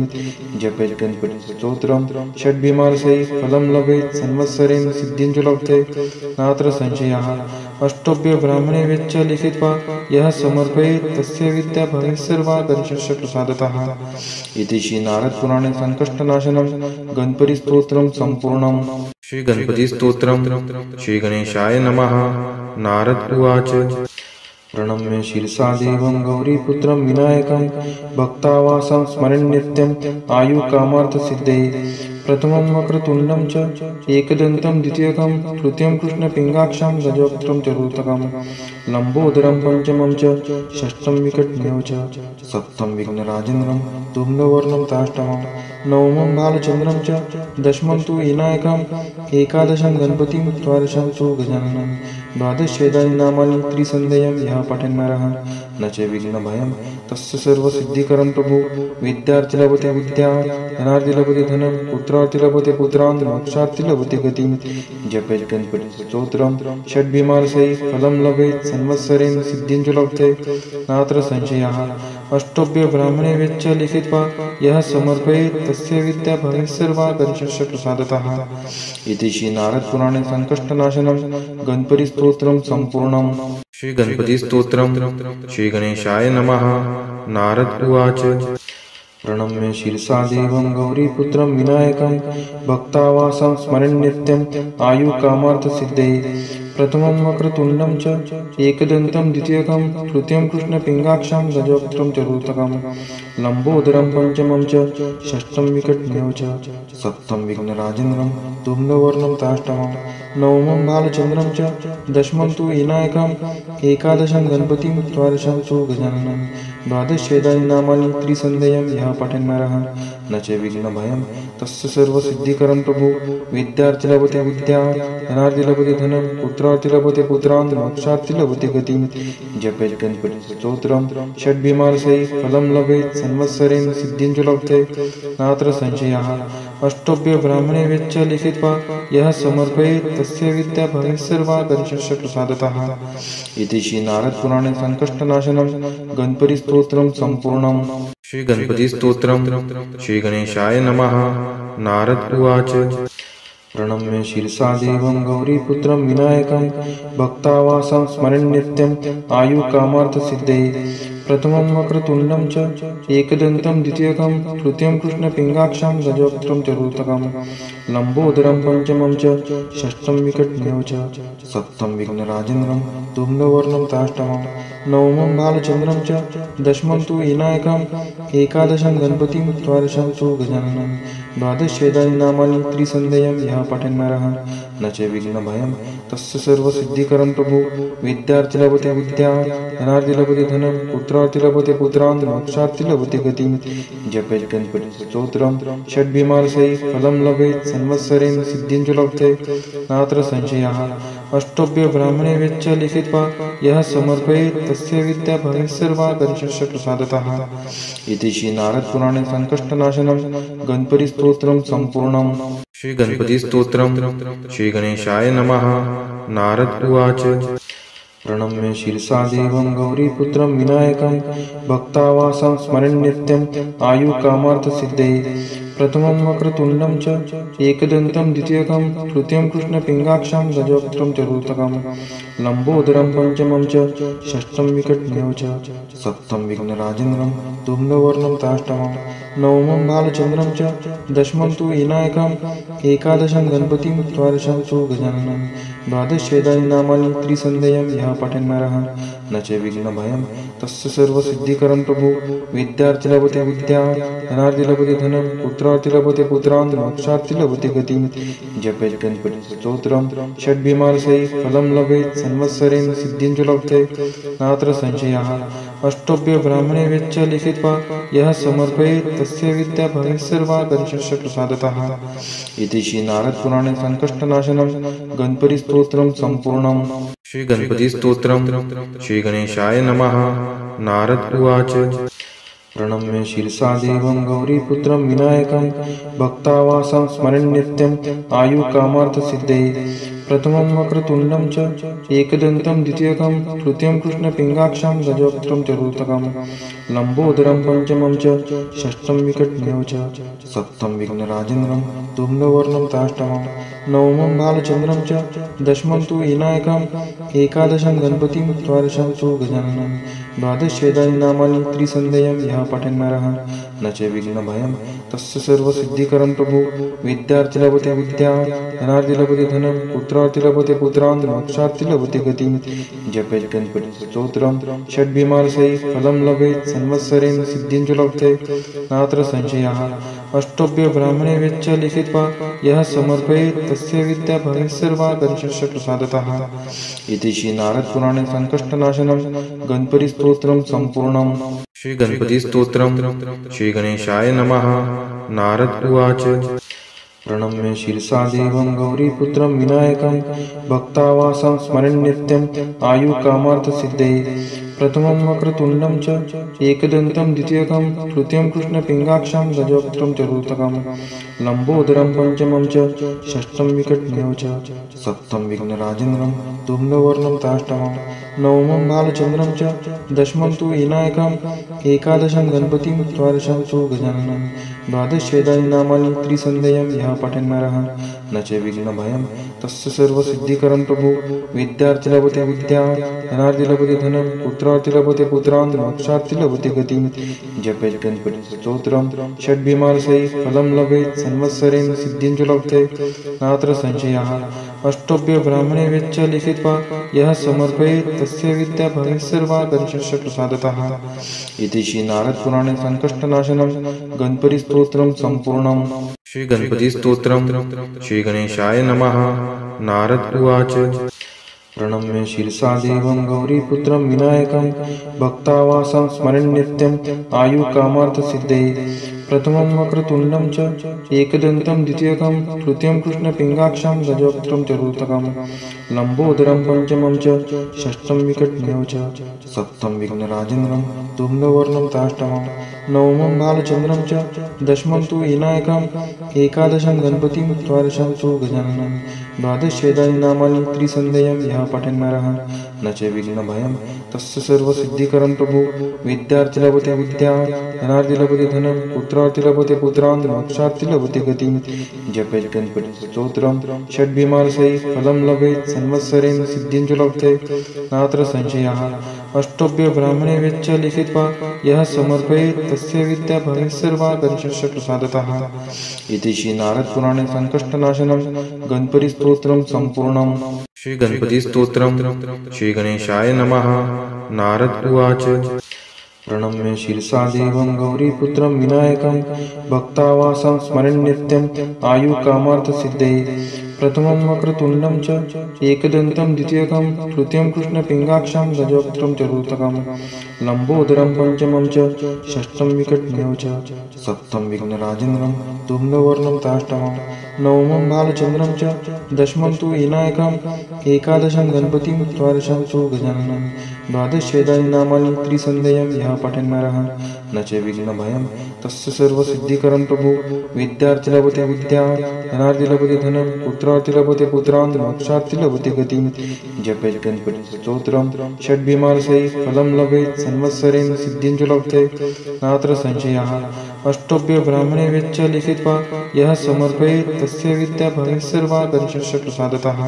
जपेत् गणपतिस्तोत्रं षड्भिमानसहित फलं लभेत् संवत्सरेण सिद्धिं च लभते नात्र संशयः अष्टभ्य ब्राह्मणे वेच्च लिखित्वा यः समर्पयेत् तस्य विद्या भवेत् सर्वा गणेशस्य प्रसादतः इति श्री नारद पुराणे संकष्टनाशनं गणपति स्तोत्रं संपूर्णम्। श्री गणपति स्तोत्रम्। श्री गणेशाय नमः। नारद उवाच प्रणम्य शिरसा देवं गौरीपुत्रं विनायकं भक्तावासं स्मरन् नित्यम् आयुकामार्थसिद्धये प्रथमं वक्रतुण्डं च एकदन्तं द्वितीयकं तृतीयं कृष्णपिङ्गाक्षं गजवक्त्रं चतुर्थकं लम्बोदरं पंचमं च षष्ठं विकटमेव च सप्तमं विघ्नराजेन्द्रं धूम्रवर्णं ताष्टमं नवमं बालचन्द्रं च दशमं तु विनायकम् एकादशं गणपतिं द्वादशं तु गजाननं द्वादशेदानि नामानि त्रिसन्ध्यं यः पठन्नरः न च विघ्नभयं तस्य सर्वसिद्धिकरं प्रभु विद्यार्थी लभते विद्या धनार्थी लभते धनं पुत्रार्थी लभते पुत्रान् मोक्षार्थी लभते गतिं जपेत् गणपतिस्तोत्रं षड्भिमानसहित फलं लभेत् संवत्सरेण सिद्धिं च लभते नात्र संशयः अष्टभ्य ब्राह्मणे वेच्च लिखित्वा यः समर्पयेत् तस्य विद्या भवेत् सर्वा गणेशस्य प्रसादतः इति श्री नारद पुराणे संकष्टनाशनं गणपति स्तोत्रं संपूर्णम्। श्री गणपति स्तोत्रम्। श्री गणेशाय नमः। नारद उवाच प्रणम्य शिरसा देवं गौरीपुत्रं विनायकं भक्तावासं स्मरन् नित्यम् आयुकामार्थसिद्धये प्रथमं वक्रतुण्डं च एकदन्तं द्वितीयकं तृतीयं कृष्णपिङ्गाक्षं गजवक्त्रं चतुर्थकं लम्बोदरं पंचमं च षष्ठं विकटमेव च सप्तमं विघ्नराजेन्द्रं धूम्रवर्णं ताष्टमं नवमं बालचन्द्रं च दशमं तु विनायकम् एकादशं गणपतिं द्वादशं तु गजाननं द्वादशेदानि नामानि त्रिसन्ध्यं यः पठन्नरः न च विघ्नभयं तस्य सर्वसिद्धिकरं प्रभु विद्यार्थी लभते विद्या धनार्थी लभते धनं पुत्रार्थी लभते पुत्रान् मोक्षार्थी लभते गतिं जपेत् गणपतिस्तोत्रं षड्भिमानसहित फलं लभेत् संवत्सरेण सिद्धिं च लभते नात्र संशयः अष्टभ्य ब्राह्मणे वेच्च लिखित्वा यः समर्पयेत् तस्य विद्या भवेत् सर्वा गणेशस्य प्रसादतः इति श्री नारद पुराणे संकष्टनाशनं गणपति स्तोत्रं संपूर्णम्। श्री गणपति स्तोत्रम्। श्री गणेशाय नमः। नारद उवाच प्रणम्य शिरसा देवं गौरीपुत्रं विनायकं भक्तावासं स्मरन् नित्यम् आयुकामार्थसिद्धये प्रथमं वक्रतुण्डं च एकदन्तं द्वितीयकं तृतीयं कृष्णपिङ्गाक्षं गजवक्त्रं चतुर्थकं लम्बोदरं पंचमं च षष्ठं विकटमेव च सप्तमं विघ्नराजेन्द्रं धूम्रवर्णं ताष्टमं नवमं बालचन्द्रं च दशमं तु विनायकम् एकादशं गणपतिं द्वादशं तु गजाननं द्वादशेदानि नामानि त्रिसन्ध्यं यः पठन्नरः न च विघ्नभयं तस्य सर्वसिद्धिकरं प्रभु विद्यार्थी लभते विद्या धनार्थी लभते धनं पुत्रार्थी लभते पुत्रान् मोक्षार्थी लभते गतिं जपेत् गणपतिस्तोत्रं षड्भिमानसहित फलं लभेत् संवत्सरेण सिद्धिं च लभते नात्र संशयः अष्टभ्य ब्राह्मणे वेच्च लिखित्वा यः समर्पयेत् तस्य विद्या भवेत् सर्वा गणेशस्य प्रसादतः। इति श्री नारद पुराणे संकष्टनाशनं गणपति स्तोत्रं संपूर्णम्। श्री गणपति स्तोत्रम्। श्री गणेशाय नमः। नारद उवाच प्रणम्य शिरसा देवं गौरीपुत्रं विनायकं भक्तावासं स्मरन् नित्यम् आयुकामार्थसिद्धये। प्रथमं वक्रतुण्डं च एकदन्तं द्वितीयकं तृतीयं कृष्णपिङ्गाक्षं गजवक्त्रं चतुर्थकं लम्बोदरं पंचमं च षष्ठं विकटमेव च सप्तमं विघ्नराजेन्द्रं धूम्रवर्णं ताष्टमं नवमं बालचन्द्रं च दशमं तु विनायकम् एकादशं गणपतिं द्वादशं तु गजाननं द्वादशेदानि नामानि त्रिसन्ध्यं यः पठन् नरः न च विघ्नभयं तस्य सर्वसिद्धिकरं प्रभु। विद्यार्थी लभते विद्या धनार्थी लभते धनं पुत्रार्थी लभते पुत्रान् मोक्षार्थी लभते गतिं। जपेत् गणपति स्तोत्रं षड्भिमानसै फलं लभेत् संवत्सरेण सिद्धिं च लभते नात्र संशयः। अष्टोभ्य ब्राह्मणे वेच्च लिखित्वा यः समर्पयेत् तस्य विद्या भवेत् सर्वा गणेशस्य प्रसादतः। इति श्री नारद पुराणे संकष्टनाशनं गणपति स्तोत्रं संपूर्णम्। श्री गणपति स्तोत्रम्। श्री गणेशाय नमः। नारद उवाच प्रणम्य शिरसा देवं गौरीपुत्रं विनायकं भक्तावासं स्मरन् नित्यम् आयुकामार्थसिद्धये। प्रथमं वक्रतुण्डं च एकदन्तं द्वितीयकं तृतीयं कृष्णपिङ्गाक्षं गजवक्त्रं चतुर्थकं लम्बोदरं पंचमं च षष्ठं विकटमेव च सप्तमं विघ्नराजेन्द्रं धूम्रवर्णं ताष्टमं नवमं बालचन्द्रं च दशमं तु विनायकम् एकादशं गणपतिं द्वादशं तु गजाननं द्वादशेदानि नामानि त्रिसन्ध्यं यः पठन् नरः न च विघ्नभयं तस्य सर्वसिद्धिकरं प्रभु। विद्यार्थी लभते विद्या धनार्थी लभते धनं पुत्रार्थी लभते पुत्रान् मोक्षार्थी लभते गतिं। जपेत् गणपति स्तोत्रं षड्भिमानसै फलं लभेत् संवत्सरेण सिद्धिं च लभते नात्र संशयः। अष्टोभ्य ब्राह्मणे वेच्च लिखित्वा यः समर्पयेत् तस्य विद्या भवेत् सर्वा गणेशस्य प्रसादतः। इति श्री नारद पुराणे संकष्टनाशनं गणपति स्तोत्रं संपूर्णम्। श्री गणपति स्तोत्रम्। श्री गणेशाय नमः। नारद उवाच प्रणम्य शिरसा देवं गौरीपुत्रं विनायकं भक्तावासं स्मरन् नित्यम् आयुकामार्थसिद्धये। प्रथमं वक्रतुण्डं च एकदन्तं द्वितीयकं तृतीयं कृष्णपिङ्गाक्षं गजवक्त्रं चतुर्थकं लम्बोदरं पंचमं च षष्ठं विकटमेव च सप्तमं विघ्नराजेन्द्रं धूम्रवर्णं ताष्टमं नवमं बालचन्द्रं च दशमं तु विनायकम् एकादशं गणपतिं द्वादशं तु गजाननं द्वादशेदानि नामानि त्रिसन्ध्यं यः पठन् नरः न च विघ्नभयं तस्य सर्वसिद्धिकरं प्रभु। विद्यार्थी लभते विद्या धनार्थी लभते धनं पुत्रार्थी लभते पुत्रान् मोक्षार्थी लभते गतिं। जपेत् गणपति स्तोत्रं षड्भिमानसै फलं लभेत् संवत्सरेण सिद्धिं च लभते नात्र संशयः। अष्टोभ्य ब्राह्मणे वेच्च लिखित्वा यः समर्पयेत् तस्य विद्या भवेत् सर्वा गणेशस्य प्रसादतः। इति श्री नारद पुराणे संकष्टनाशनं गणपति स्तोत्रं संपूर्णम्। श्री गणपति स्तोत्रम्। श्री गणेशाय नमः। नारद उवाच प्रणम्य शिरसा देवं गौरीपुत्रं विनायकं भक्तावासं स्मरन् नित्यम् आयुकामार्थसिद्धये। प्रथमं वक्रतुण्डं च एकदन्तं द्वितीयकं तृतीयं कृष्णपिङ्गाक्षं गजवक्त्रं चतुर्थकं लम्बोदरं पंचमं च षष्ठं विकटमेव च सप्तमं विघ्नराजेन्द्रं धूम्रवर्णं ताष्टमं नवमं बालचन्द्रं च दशमं तु विनायकम् एकादशं गणपतिं द्वादशं तु गजाननं द्वादशेदानि नामानि त्रिसन्ध्यं यः पठन् नरः न च विघ्नभयं तस्य सर्वसिद्धिकरं प्रभु। विद्यार्थी लभते विद्या धनार्थी लभते धनं पुत्रार्थी लभते पुत्रान् मोक्षार्थी लभते गतिं। जपेत् गणपति स्तोत्रं षड्भिमानसै फलं लभेत् संवत्सरेण सिद्धिं च लभते नात्र संशयः। अष्टोभ्य ब्राह्मणे वेच्च लिखित्वा यः समर्पयेत् तस्य विद्या भवेत् सर्वा गणेशस्य प्रसादतः। इति श्री नारद पुराणे संकष्टनाशनं गणपति स्तोत्रं संपूर्णम्। श्री गणपति स्तोत्रम्। श्री गणेशाय नमः। नारद उवाच प्रणम्य शिरसा देवं गौरीपुत्रं विनायकं भक्तावासं स्मरन् नित्यम् आयुकामार्थसिद्धये। प्रथमं वक्रतुण्डं च एकदन्तं द्वितीयकं तृतीयं कृष्णपिङ्गाक्षं गजवक्त्रं चतुर्थकं लम्बोदरं पंचमं च षष्ठं विकटमेव च सप्तम विघ्नराजेन्द्रं धूम्रवर्णं ताष्टमं नवमं बालचन्द्रं च दशमं तु विनायकम् एकादशं गणपतिं द्वादशं तु गजाननं द्वादशेदानि नामानि त्रिसन्ध्यं यः पठेन् नरः न च विघ्नभयं तस्य सर्वसिद्धिकरं प्रभु विद्यार्थी लभते विद्या धनार्थी लभते धनं पुत्रार्थी लभते पुत्रान् मोक्षार्थी लभते गतिं जपेत् गणपतिस्तोत्रं षड्भिमानसै फलं लभेत् संवत्सरेण सिद्धिं च लभते नात्र संशयः अष्टभ्य ब्राह्मणे वेच्च लिखित्वा यः समर्पयेत् तस्य विद्या भवेत् सर्वा गणेशस्य प्रसादतः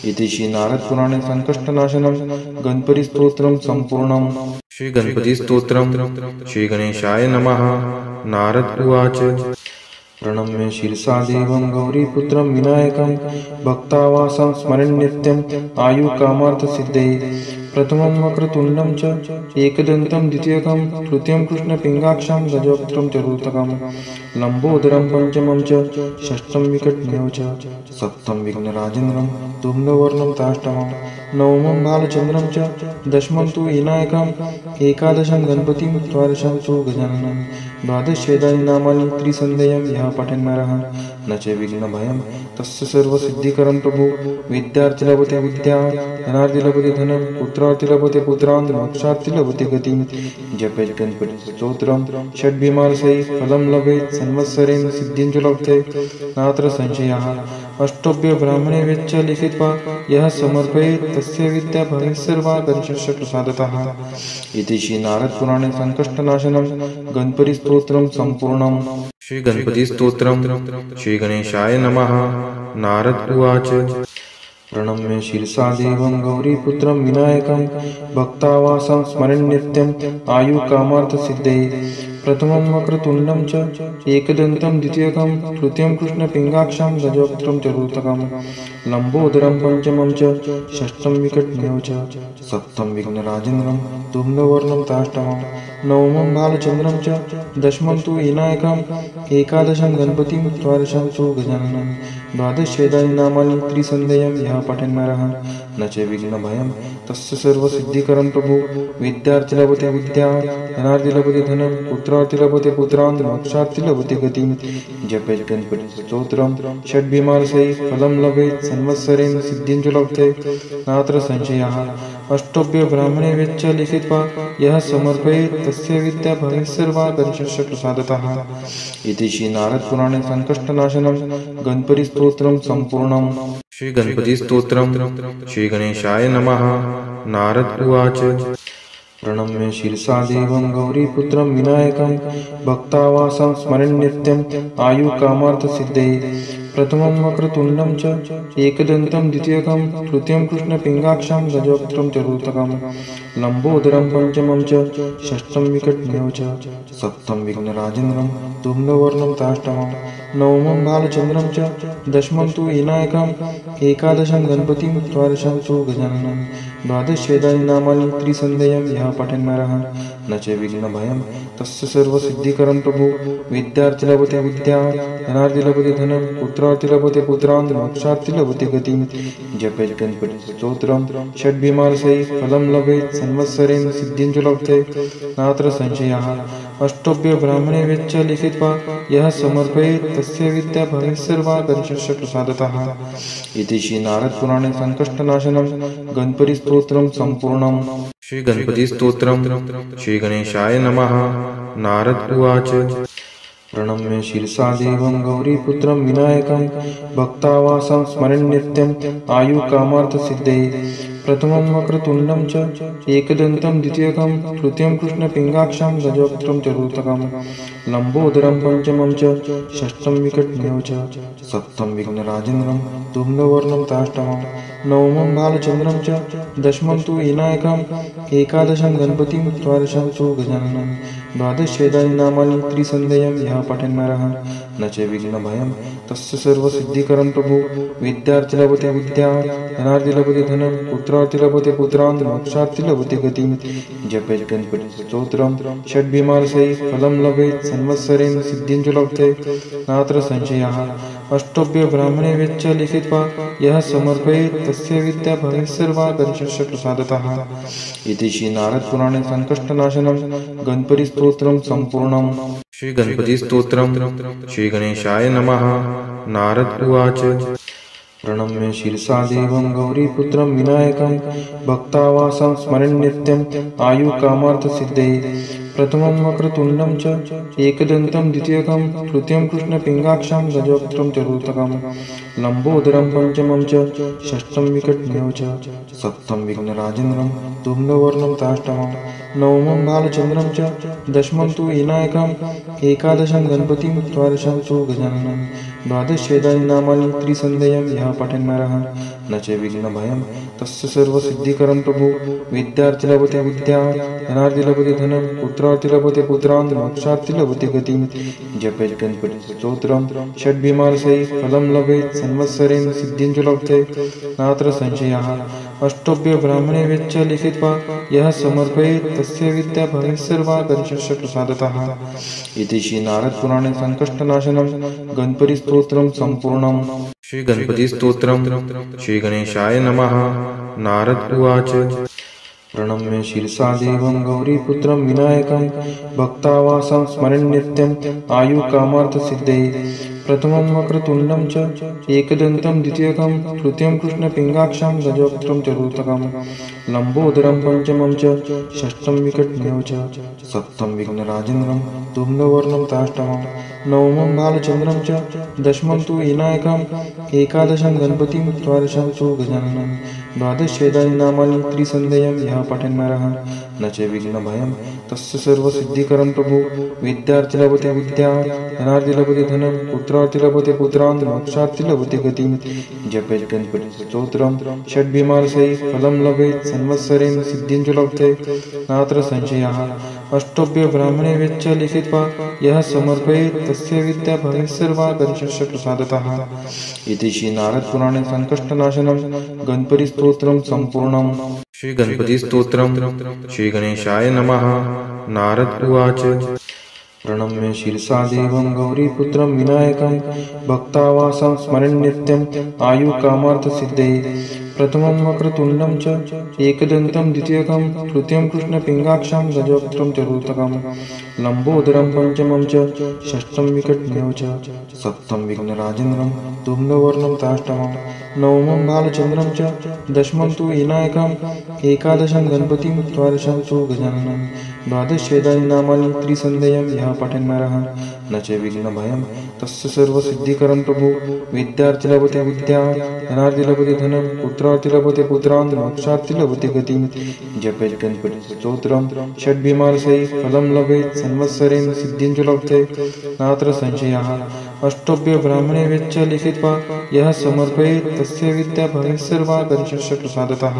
इति श्री नारद पुराणे संकष्टनाशनं गणपति स्तोत्रं संपूर्णम्। श्री गणपति स्तोत्रम्। श्री गणेशाय नमः। नारद उवाच प्रणम्य शिरसा देवं गौरीपुत्रं विनायकं भक्तावासं स्मरन् नित्यम् आयुकामार्थसिद्धये प्रथमं वक्रतुण्डं च एकदन्तं द्वितीयकं तृतीयं कृष्णपिङ्गाक्षं गजवक्त्रं चतुर्थकं लम्बोदरं पंचमं च षष्ठं विकटमेव च सप्तम विघ्नराजेन्द्रं धूम्रवर्णं ताष्टमं नवमं बालचन्द्रं च दशमं तु विनायकम् एकादशं गणपतिं द्वादशं तु गजाननं द्वादशेदानि नामानि त्रिसन्ध्यं यः पठेन् नरः न च विघ्नभयं तस्य सर्वसिद्धिकरं प्रभु विद्यार्थी लभते विद्या धनार्थी लभते धनं पुत्रार्थी लभते पुत्रान् मोक्षार्थी लभते गतिं जपेत् गणपतिस्तोत्रं षड्भिमानसै फलं लभेत् संवत्सरेण सिद्धिं च लभते नात्र संशयः अष्टभ्य ब्राह्मणे वेच्च लिखित्वा यः समर्पयेत् तस्य विद्या भवेत् सर्वा गणेशस्य प्रसादतः इति श्री नारद पुराणे संकष्टनाशनं गणपति स्तोत्रं संपूर्णम्। श्री गणपति स्तोत्रम्। श्री गणेशाय नमः। नारद उवाच प्रणम्य शिरसा देवं गौरीपुत्रं विनायकं भक्तावासं स्मरन् नित्यम् आयुकामार्थसिद्धये प्रथमं वक्रतुण्डं च एकदन्तं द्वितीयकं तृतीयं कृष्णपिङ्गाक्षं गजवक्त्रं चतुर्थकं लम्बोदरं पंचमं च षष्ठं विकटमेव च सप्तम विघ्नराजेन्द्रं धूम्रवर्णं ताष्टमं नवमं बालचन्द्रं च दशमं तु विनायकम् एकादशं गणपतिं द्वादशं तु गजाननं द्वादशेदानि नामानि त्रिसन्ध्यं यः पठेन् नरः न च विघ्नभयं तस्य सर्वसिद्धिकरं प्रभु विद्यार्थी लभते विद्या धनार्थी लभते धनं पुत्रार्थी लभते पुत्रान् मोक्षार्थी लभते गतिं जपेत् गणपतिस्तोत्रं षड्भिमानसै फलं लभेत् संवत्सरेण सिद्धिं च लभते नात्र संशयः अष्टभ्य ब्राह्मणे वेच्च लिखित्वा यः समर्पयेत् तस्य विद्या भवेत् सर्वा गणेशस्य प्रसादतः इति श्री नारद पुराणे संकष्टनाशनं गणपति स्तोत्रं संपूर्णम्। श्री गणपति स्तोत्रम्। श्री गणेशाय नमः। नारद उवाच प्रणम्य शिरसा देवं गौरीपुत्रं विनायकं भक्तावासं स्मरन् नित्यम् आयुकामार्थसिद्धये प्रथमं वक्रतुण्डं च एकदन्तं द्वितीयकं तृतीयं कृष्णपिङ्गाक्षं गजवक्त्रं चतुर्थकं लम्बोदरं पंचमं च षष्ठं विकटमेव च सप्तम विघ्नराजेन्द्रं धूम्रवर्णं ताष्टमं नवमं बालचन्द्रं च दशमं तु विनायकम् एकादशं गणपतिं द्वादशं तु गजाननं द्वादशेदानि नामानि त्रिसन्ध्यं यः पठेन् नरः न च विघ्नभयं तस्य सर्वसिद्धिकरं प्रभु विद्यार्थी लभते विद्या धनार्थी लभते धनं पुत्रार्थी लभते पुत्रान् मोक्षार्थी लभते गतिं जपेत् गणपतिस्तोत्रं षड्भिमानसै फलं लभेत् संवत्सरेण सिद्धिं च लभते नात्र संशयः अष्टभ्य ब्राह्मणे वेच्च लिखित्वा यः समर्पयेत् तस्य विद्या भवेत् सर्वा गणेशस्य प्रसादतः इति श्री नारद पुराणे संकष्टनाशनं गणपति स्तोत्रं संपूर्णम्। श्री गणपति स्तोत्रम्। श्री गणेशाय नमः। नारद उवाच प्रणम्य शिरसा देवं गौरीपुत्रं विनायकं भक्तावासं स्मरन् नित्यम् आयुकामार्थसिद्धये प्रथमं वक्रतुण्डं च एकदन्तं द्वितीयकं तृतीयं कृष्णपिङ्गाक्षं गजवक्त्रं चतुर्थकं लम्बोदरं पंचमं च षष्ठं विकटमेव च सप्तम विघ्नराजेन्द्रं धूम्रवर्णं ताष्टमं नवमं बालचन्द्रं च दशमं तु विनायकम् एकादशं गणपतिं द्वादशं तु गजाननं द्वादशेदानि नामानि त्रिसन्ध्यं यः पठेन् नरः न न च विघ्नभयं तस्य सर्वसिद्धिकरं प्रभु विद्यार्थी लभते विद्या धनार्थी लभते धनं पुत्रार्थी लभते पुत्रान् मोक्षार्थी लभते गतिं जपेत् गणपति स्तोत्रं षड्भिमानसै फलं लभेत् संवत्सरेण सिद्धिं च लभते नात्र संशयः अष्टभ्य ब्राह्मणे वेच्च लिखित्वा यः समर्पयेत् तस्य विद्या भवेत् सर्वा गणेशस्य प्रसादतः इति श्री नारद पुराणे संकष्टनाशनं गणपति स्तोत्रं संपूर्णम्। श्री गणपति स्तोत्रम्। श्री गणेशाय नमः। नारद उवाच प्रणम्य शिरसा देवं गौरीपुत्रं विनायकं भक्तावासं स्मरन् नित्यं आयुकामार्थसिद्धये प्रथमं वक्रतुण्डं च एकदन्तं द्वितीयकं तृतीयं कृष्णपिङ्गाक्षं गजवक्त्रं चतुर्थकं लम्बोदरं पंचमं च षष्ठं विकटमेव च सप्तमं विघ्नराजेन्द्रं धूम्रवर्णं ताष्टमं नवमं बालचन्द्रं च दशमं तु विनायकम् एकादशं गणपतिं द्वादशं तु गजाननं द्वादशेदानि नामानि त्रिसन्ध्यं यः पठन् नरः न च विघ्नभयं तस्य सर्वसिद्धिकरं प्रभु विद्यार्थी लभते विद्या धनार्थी लभते धनं पुत्रार्थी लभते पुत्रान् मोक्षार्थी लभते गतिं जपेत् गणपति स्तोत्रं षड्भिमानसै फलं लभेत् संवत्सरेण सिद्धिं च लभते नात्र संशयः अष्टभ्य ब्राह्मणे वेच्च लिखित्वा यः समर्पयेत् तस्य विद्या भवेत् सर्वा गणेशस्य प्रसादतः इति श्री नारद पुराणे संकष्टनाशनं गणपति स्तोत्रं संपूर्णम्। श्री गणपति स्तोत्रम्। श्री गणेशाय नमः। नारद उवाच प्रणम्य शिरसा देवं गौरीपुत्रं विनायकं भक्तावासं स्मरन् नित्यं आयुकामार्थसिद्धये प्रथमं वक्रतुण्डं च एकदन्तं द्वितीयकं तृतीयं कृष्णपिङ्गाक्षं गजवक्त्रं चतुर्थकं लम्बोदरं पंचमं च षष्ठं विकटमेव च सप्तमं विघ्नराजेन्द्रं धूम्रवर्णं ताष्टमं नवमं बालचन्द्रं च दशमं तु विनायकम् एकादशं गणपतिं द्वादशं तु गजाननं द्वादशेदानि नामानि त्रिसन्ध्यं यः पठन् नरः न च विघ्नभयं तस्य सर्वसिद्धिकरं प्रभु विद्यार्थी लभते विद्या धनार्थी लभते धनं पुत्रार्थी लभते पुत्रान् मोक्षार्थी लभते गतिं जपेत् गणपति स्तोत्रं षड्भिमानसै फलं लभेत् संवत्सरेण सिद्धिं च लभते नात्र संशयः अष्टभ्य ब्राह्मणे वेच्च लिखित्वा यः समर्पयेत् तस्य विद्या भवेत् सर्वा गणेशस्य प्रसादतः इति श्री नारद पुराणे संकष्टनाशनं गणपति स्तोत्रं संपूर्णम्। श्री गणपति स्तोत्रम्। श्री गणेशाय नमः। नारद उवाच प्रणम्य शिरसा देवं गौरीपुत्रं विनायकं भक्तावासं स्मरन् नित्यं आयुकामार्थसिद्धये प्रथमं वक्रतुण्डं च एकदन्तं द्वितीयकं तृतीयं कृष्णपिङ्गाक्षं गजवक्त्रं चतुर्थकं लम्बोदरं पंचमं च षष्ठं विकटमेव च सप्तमं विघ्नराजेन्द्रं धूम्रवर्णं ताष्टमं नवमं बालचन्द्रं च दशमं तु विनायकम् एकादशं गणपतिं द्वादशं तु गजाननं द्वादशेदानि नामानि त्रिसन्ध्यं यः पठन् नरः न च विघ्नभयं तस्य सर्वसिद्धिकरं प्रभु विद्यार्थी लभते विद्या धनार्थी लभते धनं पुत्रार्थी लभते पुत्रान् मोक्षार्थी लभते गतिं जपेत् गणपति स्तोत्रं षड्भिमानसै फलं लभेत् संवत्सरेण सिद्धिं च लभते नात्र संशयः अष्टभ्य ब्राह्मणे वेच्च लिखित्वा यः समर्पयेत् तस्य विद्या भवेत् सर्वा गणेशस्य प्रसादतः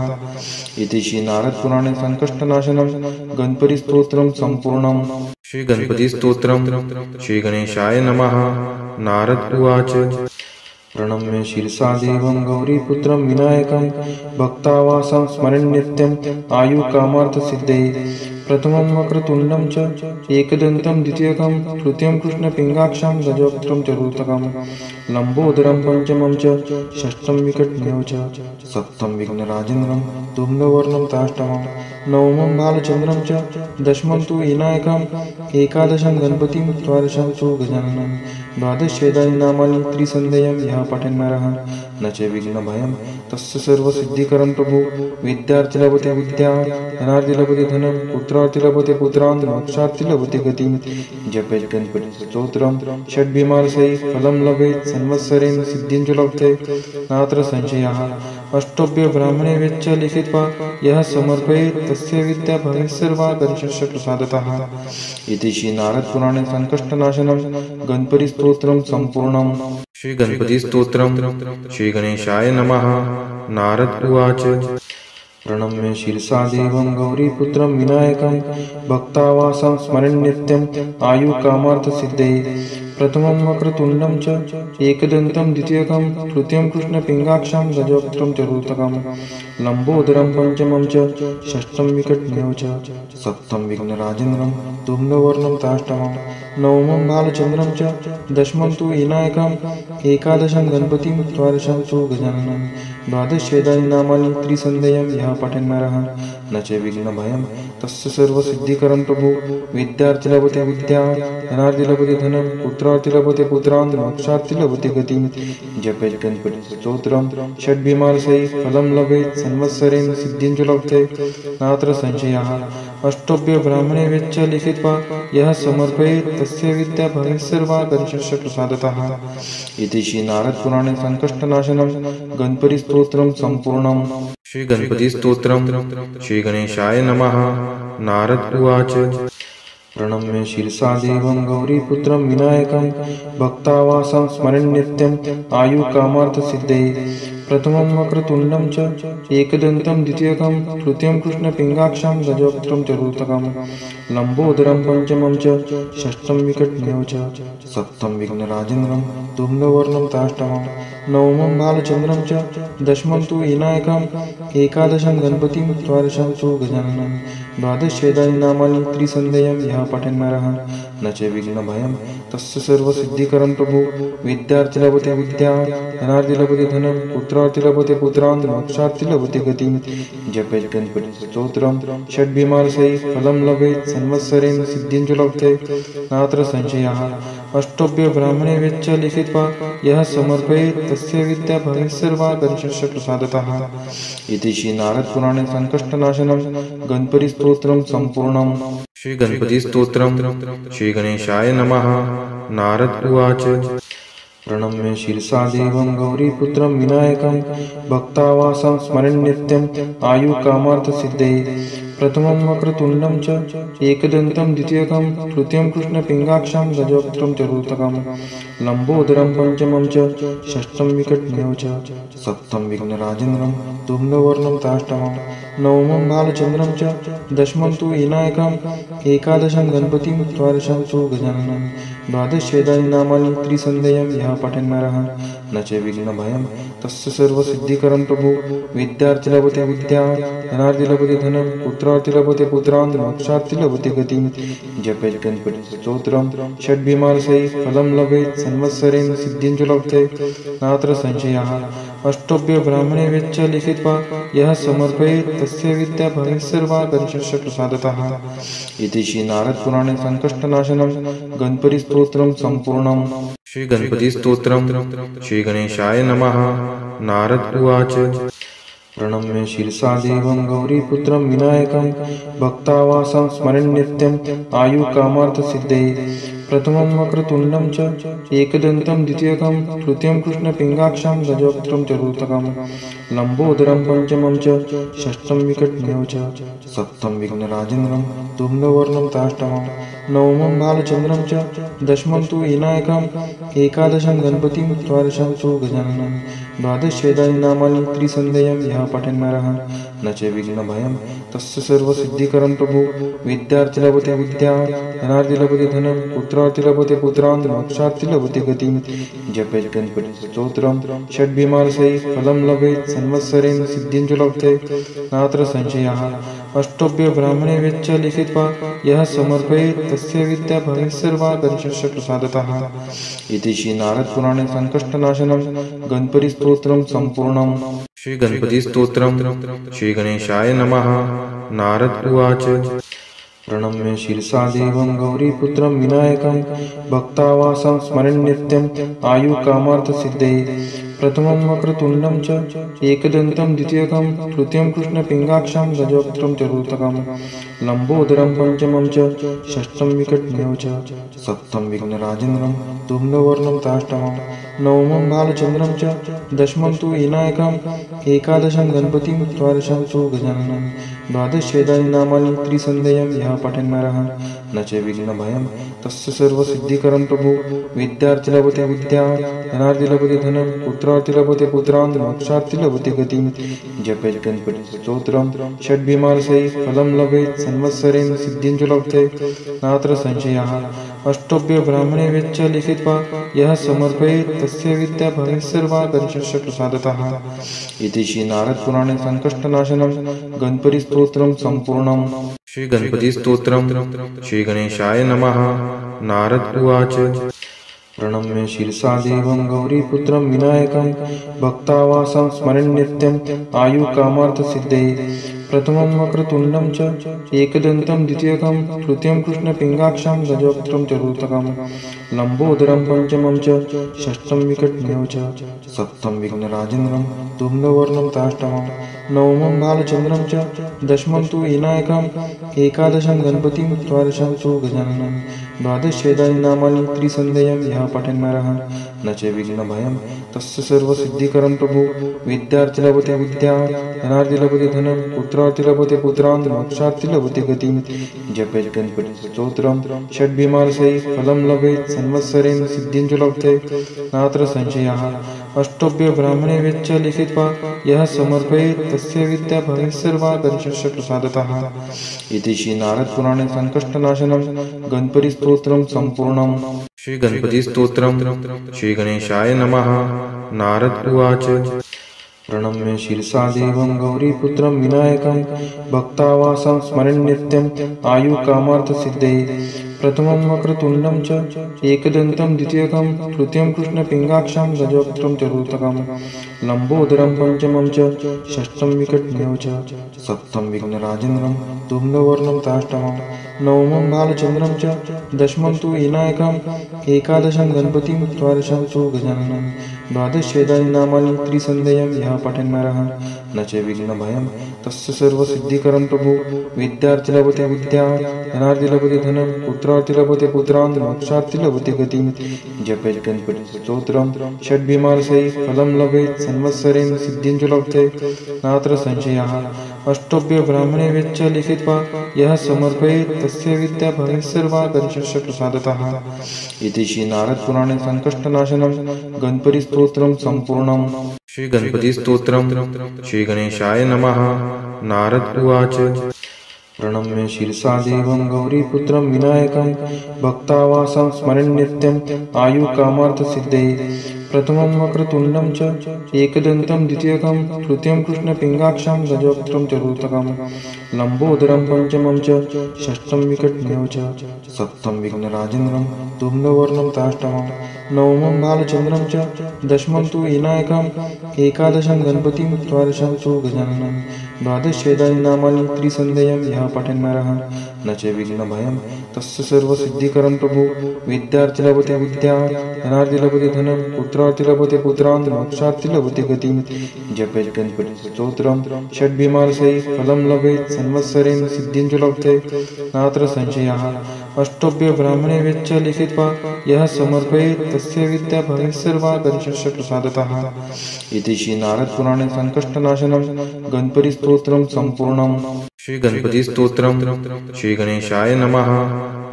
इति श्री नारद पुराणे संकष्टनाशनं गणपति स्तोत्रं संपूर्णम्। श्री गणपति स्तोत्रम्। श्री गणेशाय नमः। नारद उवाच प्रणम्य शिरसा देवं गौरीपुत्रं विनायकं भक्तावासं स्मरन् नित्यं आयुकामार्थसिद्धये प्रथमं वक्रतुण्डं च एकदन्तं द्वितीयकं तृतीयं कृष्णपिङ्गाक्षं गजवक्त्रं चतुर्थकं लम्बोदरं पंचमं च षष्ठं विकटमेव च सप्तमं विघ्नराजेन्द्रं धूम्रवर्णं ताष्टमं नवमं बालचन्द्रं च दशमं तु विनायकम् एकादशं गणपतिं द्वादशं तु गजाननं द्वादशेदानि नामानि त्रिसन्ध्यं यः पठन् नरः न च विघ्नभयं तस्य सर्वसिद्धिकरं प्रभु विद्यार्थी लभते विद्या धनार्थी लभते धनं पुत्रार्थी लभते पुत्रान् मोक्षार्थी लभते गतिं जपेत् गणपति स्तोत्रं षड्भिमानसै फलं लभेत् संवत्सरेण सिद्धिं च लभते नात्र संशयः अष्टभ्य ब्राह्मणे वेच्च लिखित्वा यः समर्पयेत् तस्य विद्या भवेत् सर्वा गणेशस्य प्रसादतः इति श्री नारद पुराणे संकष्टनाशनं गणपति स्तोत्रं संपूर्णम्। श्री गणपति स्तोत्रम्। श्री गणेशाय नमः। नारद उवाच प्रणम्य शिरसा देवं गौरीपुत्रं विनायकं भक्तावासं स्मरन् नित्यं आयुकामार्थसिद्धये प्रथमं वक्रतुण्डं च एकदन्तं द्वितीयकं तृतीयं कृष्णपिङ्गाक्षं गजवक्त्रं चतुर्थकं लम्बोदरं पंचमं च षष्ठं विकटमेव च सप्तम विघ्नराजेन्द्रं धूम्रवर्णं ताष्टमं नवमं बालचन्द्रं च दशमं तु विनायकम् एकादशं गणपतिं द्वादशं तु गजाननं द्वादशेदानि नामानि त्रिसन्देयं यः पठन्नरः न च विघ्नभयं तस्य सर्वसिद्धिकरं प्रभु विद्यार्थी लभते विद्या धनार्थी लभते धनं पुत्रार्थी लभते पुत्रान् मोक्षार्थी लभते गतिं जपेत् गणपतिस्तोत्रं षड्भिमार्षैः फलं लभेत् संवत्सरेण सिद्धिं च लभते नात्र संशयः अष्टभ्य ब्राह्मणे वेच्च लिखित्वा यः समर्पयेत् तस्य विद्या भवेत् सर्वा गणेशस्य प्रसादतः इति श्री नारद पुराणे संकष्टनाशनं गणपति स्तोत्रं संपूर्णम्। श्री गणपति स्तोत्रम्। श्री गणेशाय नमः। नारद उवाच प्रणम्य शिरसा देवं गौरीपुत्रं विनायकं भक्तावासं स्मरन् नित्यं आयुकामार्थसिद्धये प्रथमं वक्रतुण्डं च एकदन्तं द्वितीयकं तृतीयं कृष्णपिङ्गाक्षं गजवक्त्रं चतुर्थकं लम्बोदरं पंचमं च षष्ठं विकटमेव च सप्तम विघ्नराजेन्द्रं धूम्रवर्णं ताष्टमं नवमं बालचन्द्रं च दशमं तु विनायकम् एकादशं गणपतिं द्वादशं तु गजाननं द्वादशेदानि नामानि त्रिसन्देयं यः पठन्नरः न च विघ्नभयं तस्य सर्वसिद्धिकरं प्रभु विद्यार्थी लभते विद्या धनार्थी लभते धनं पुत्रार्थी लभते पुत्रान् मोक्षार्थी लभते गतिं जपेत् गणपतिस्तोत्रं षड्भिमार्षैः फलं लभेत् संवत्सरेण सिद्धिं च लभते नात्र संशयः अष्टभ्य ब्राह्मणे वेच्च लिखित्वा यः समर्पयेत् तस्य विद्या भवेत् सर्वा गणेशस्य प्रसादतः इति श्री नारद पुराणे संकष्टनाशनं गणपति स्तोत्रं संपूर्णम्। श्री गणपति स्तोत्रम्। श्री गणेशाय नमः। नारद उवाच प्रणम्य शिरसा देवं गौरीपुत्रं विनायकं भक्तावासं स्मरन् नित्यं आयुकामार्थसिद्धये प्रथमं वक्रतुण्डं च एकदन्तं द्वितीयकं तृतीयं कृष्णपिङ्गाक्षं गजवक्त्रं चतुर्थकं लम्बोदरं पंचमं च षष्ठं विकटमेव च सप्तम विघ्नराजेन्द्रं धूम्रवर्णं ताष्टमं नवमं बालचन्द्रं च दशमं तु विनायकम् एकादशं गणपतिं द्वादशं तु गजाननं द्वादशेदानि नामानि त्रिसन्देयं यः पठन्नरः न च विघ्नभयं तस्य सर्वसिद्धिकरं प्रभु विद्यार्थी लभते विद्या धनार्थी लभते धनं पुत्रार्थी लभते पुत्रान् मोक्षार्थी लभते गतिं जपेत् गणपतिस्तोत्रं षड्भिमार्षैः फलं लभेत् संवत्सरेण सिद्धिं च लभते नात्र संशयः अष्टभ्य ब्राह्मणे वेच्च लिखित्वा यः समर्पयेत् तस्य विद्या भवेत् सर्वा गणेशस्य प्रसादतः इति श्री नारद पुराणे संकष्टनाशनं गणपति स्तोत्रं संपूर्णम्। श्री गणपति स्तोत्रम्। श्री गणेशाय नमः। नारद उवाच प्रणम्य शिरसा देवं गौरीपुत्रं विनायकं भक्तावासं स्मरन् नित्यं आयुकामार्थसिद्धये प्रथमं वक्रतुण्डं च एकदन्तं द्वितीयकं तृतीयं कृष्णपिङ्गाक्षं गजवक्त्रं चतुर्थकं लम्बोदरं पंचमं च षष्ठं विकटमेव च सप्तम विघ्नराजेन्द्रं धूम्रवर्णं ताष्टमं नवमं बालचन्द्रं च दशमं तु विनायकम् एकादशं गणपतिं द्वादशं तु गजाननं द्वादशेदानि नामानि त्रिसन्देयं यः पठन्नरः न च विघ्नभयं तस्य सर्वसिद्धिकरं प्रभु विद्यार्थी लभते विद्या धनार्थी लभते धनं पुत्रार्थी लभते पुत्रान् मोक्षार्थी लभते गतिं जपेत् गणपतिस्तोत्रं षड्भिमार्षैः फलं लभेत् संवत्सरेण सिद्धिं च लभते नात्र संशयः अष्टभ्य ब्राह्मणे वेच्च लिखित्वा यः समर्पयेत् तस्य विद्या भवेत् सर्वा गणेशस्य प्रसादतः इति श्री नारद पुराणे संकष्टनाशनं गणपति स्तोत्रं संपूर्णम्। श्री गणपति स्तोत्रम्। श्री गणेशाय नमः। नारद उवाच प्रणम्य शिरसा देवं गौरीपुत्रं विनायकं भक्तावासं स्मरन् नित्यं आयुकामार्थसिद्धये प्रथमं वक्रतुण्डं च एकदन्तं द्वितीयकं तृतीयं कृष्णपिङ्गाक्षं गजवक्त्रं चतुर्थकं लम्बोदरं पंचमं च षष्ठं विकटमेव च सप्तम विघ्नराजेन्द्रं धूम्रवर्णं ताष्टमं नवमं बालचन्द्रं च दशमं तु विनायकम् एकादशं गणपतिं द्वादशं तु गजाननं द्वादशेदानि नामानि त्रिसन्देयं यः पठन्नरः न च विघ्नभयं तस्य सर्वसिद्धिकरं प्रभु। विद्यार्थी लभते विद्या, धनार्थी लभते धनं, पुत्रार्थी लभते पुत्रान्, मोक्षार्थी लभते गतिं। जपेत् गणपतिस्तोत्रं षड्भिर्मासैः फलं लभेत्, संवत्सरेण सिद्धिं च लभते नात्र संशयः। अष्टभ्य ब्राह्मणे वेच्च लिखित्वा यः समर्पयेत् तस्य विद्या भवेत् सर्वा गणेशस्य प्रसादतः। इति श्री नारद पुराणे संकष्टनाशनं गणपतिस्तोत्रं सम्पूर्णम्। श्री गणपतिस्तोत्रम्। श्री गणेशाय नमः। नारद उवाच प्रणम्य शिरसा देवं गौरीपुत्रं विनायकं भक्तावासं स्मरन् नित्यं आयुकामार्थसिद्धये। प्रथमं वक्रतुण्डं च एकदन्तं द्वितीयकं तृतीयं कृष्णपिङ्गाक्षं गजवक्त्रं चतुर्थकं लम्बोदरं पंचमं च षष्ठं विकटमेव च सप्तमं विघ्नराजेन्द्रं धूम्रवर्णं ताष्टमं नवमं बालचन्द्रं च दशमं तु विनायकं एकादशं गणपतिं द्वादशं तु गजाननं द्वादशेदानि नामानि त्रिसन्ध्यं यः पठन् नरः न च विघ्नभयं तस्य सर्वसिद्धिकरं प्रभु। विद्यार्थी लभते विद्या, धनार्थी लभते धनं, पुत्रार्थी लभते पुत्रान्, मोक्षार्थी लभते गतिं। जपेत् गणपतिस्तोत्रं षड्भिर्मासैः फलं लभेत्, संवत्सरेण सिद्धिं च लभते नात्र संशयः। अष्टभ्य ब्राह्मणे वेच्च लिखित्वा यः समर्पयेत् तस्य विद्या भवेत् सर्वा गणेशस्य प्रसादतः। इति श्री नारद पुराणे संकष्टनाशनं गणपतिस्तोत्रं सम्पूर्णम्। श्री गणपतिस्तोत्रम्। श्री गणेशाय नमः। नारद उवाच प्रणम्य शिरसा देवं गौरीपुत्रं विनायकं भक्तावासं स्मरन् नित्यं आयुकामार्थसिद्धये। प्रथमं वक्रतुण्डं च एकदन्तं द्वितीयकं तृतीयं कृष्णपिङ्गाक्षं गजवक्त्रं चतुर्थकं लम्बोदरं पंचमं च षष्ठं विकटमेव च सप्तमं विघ्नराजेन्द्रं धूम्रवर्णं ताष्टमं नवमं बालचन्द्रं च दशमं तु विनायकं एकादशं गणपतिं द्वादशं तु गजाननं द्वादशेदानि नामानि त्रिसन्ध्यं यः पठन् नरः न च विघ्नभयं तस्य सर्वसिद्धिकरं प्रभु। विद्यार्थी लभते विद्या, धनार्थी लभते धनं, पुत्रार्थी लभते पुत्रान्, मोक्षार्थी लभते गतिं। जपेत् गणपतिस्तोत्रं षड्भिर्मासैः फलं लभेत्, संवत्सरेण सिद्धिं च लभते नात्र संशयः। अष्टभ्य ब्राह्मणे वेच्च लिखित्वा यः समर्पयेत् तस्य विद्या भवेत् सर्वा गणेशस्य प्रसादतः। इति श्री नारद पुराणे संकष्टनाशनं गणपतिस्तोत्रं सम्पूर्णम्। श्री गणपतिस्तोत्रम्। श्री गणेशाय नमः। नारद उवाच प्रणम्य शिरसा देवं गौरीपुत्रं विनायकं भक्तावासं स्मरन् नित्यं आयुकामार्थसिद्धये। प्रथमं वक्रतुण्डं च एकदन्तं द्वितीयकं तृतीयं कृष्णपिङ्गाक्षं गजवक्त्रं चतुर्थकं लम्बोदरं पंचमं च षष्ठं विकटमेव च सप्तमं विघ्नराजेन्द्रं धूम्रवर्णं ताष्टमं नवमं बालचन्द्रं च दशमं तु विनायकं एकादशं गणपतिं द्वादशं तु गजाननं द्वादशेदानि नामानि त्रिसन्ध्यं यः पठन् नरः न च विघ्नभयं तस्य सर्वसिद्धिकरं प्रभु। विद्यार्थी लभते विद्या, धनार्थी लभते धनं, पुत्रार्थी लभते पुत्रान्, मोक्षार्थी लभते गतिं। जपेत् गणपतिस्तोत्रं षड्भिर्मासैः फलं लभेत्, संवत्सरेण सिद्धिं च लभते नात्र संशयः। अष्टभ्य ब्राह्मणे वेच्च लिखित्वा यः समर्पयेत् तस्य विद्या भवेत् सर्वा गणेशस्य प्रसादतः। इति श्री नारद पुराणे संकष्टनाशनं गणपतिस्तोत्रं सम्पूर्णम्। श्री गणपतिस्तोत्रम्। श्री गणेशाय नमः।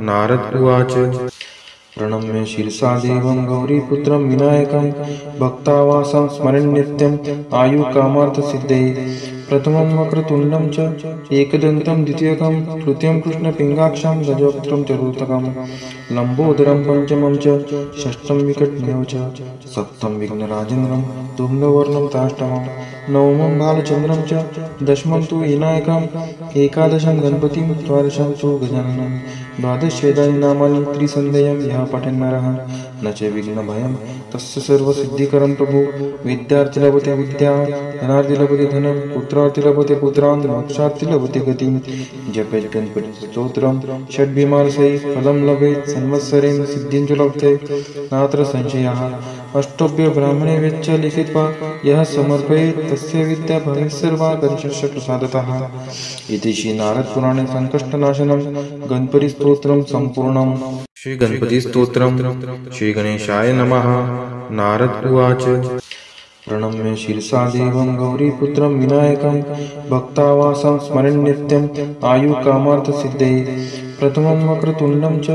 नारद उवाच प्रणम्य शिरसा देवं गौरीपुत्रं विनायकं भक्तावासं स्मरन् नित्यं आयुकामार्थसिद्धये। प्रथमं वक्रतुण्डं च एकदन्तं द्वितीयकं तृतीयं कृष्णपिङ्गाक्षं गजवक्त्रं चतुर्थकं लम्बोदरं पंचमं च षष्ठं विकटमेव च सप्तमं विघ्नराजेन्द्रं धूम्रवर्णं ताष्टमं नवमं बालचन्द्रं च दशमं तु विनायकं एकादशं गणपतिं द्वादशं तु गजाननं द्वादशेदानि नामानि त्रिसन्ध्यं यः पठन् नरः न च विघ्नभयं तस्य सर्वसिद्धिकरं प्रभु। विद्यार्थी लभते विद्या, धनार्थी लभते धनं, पुत्रार्थी लभते पुत्रान्, मोक्षार्थी लभते गतिं। जपेत् गणपतिस्तोत्रं षड्भिर्मासैः फलं लभेत्, संवत्सरेण सिद्धिं च लभते नात्र संशयः। अष्टभ्य ब्राह्मणे वेच्च लिखित्वा यः समर्पयेत् तस्य विद्या भवेत् सर्वा गणेशस्य प्रसादतः। इति श्री नारद पुराणे संकष्टनाशनं गणपतिस्तोत्रं सम्पूर्णम्। श्री गणपतिस्तोत्रम्। श्री गणेशाय नमः। नारद उवाच प्रणम्य शिरसा देवं गौरीपुत्रं विनायकं भक्तावासं स्मरन् नित्यं आयुकामार्थसिद्धये। प्रथमं वक्रतुण्डं च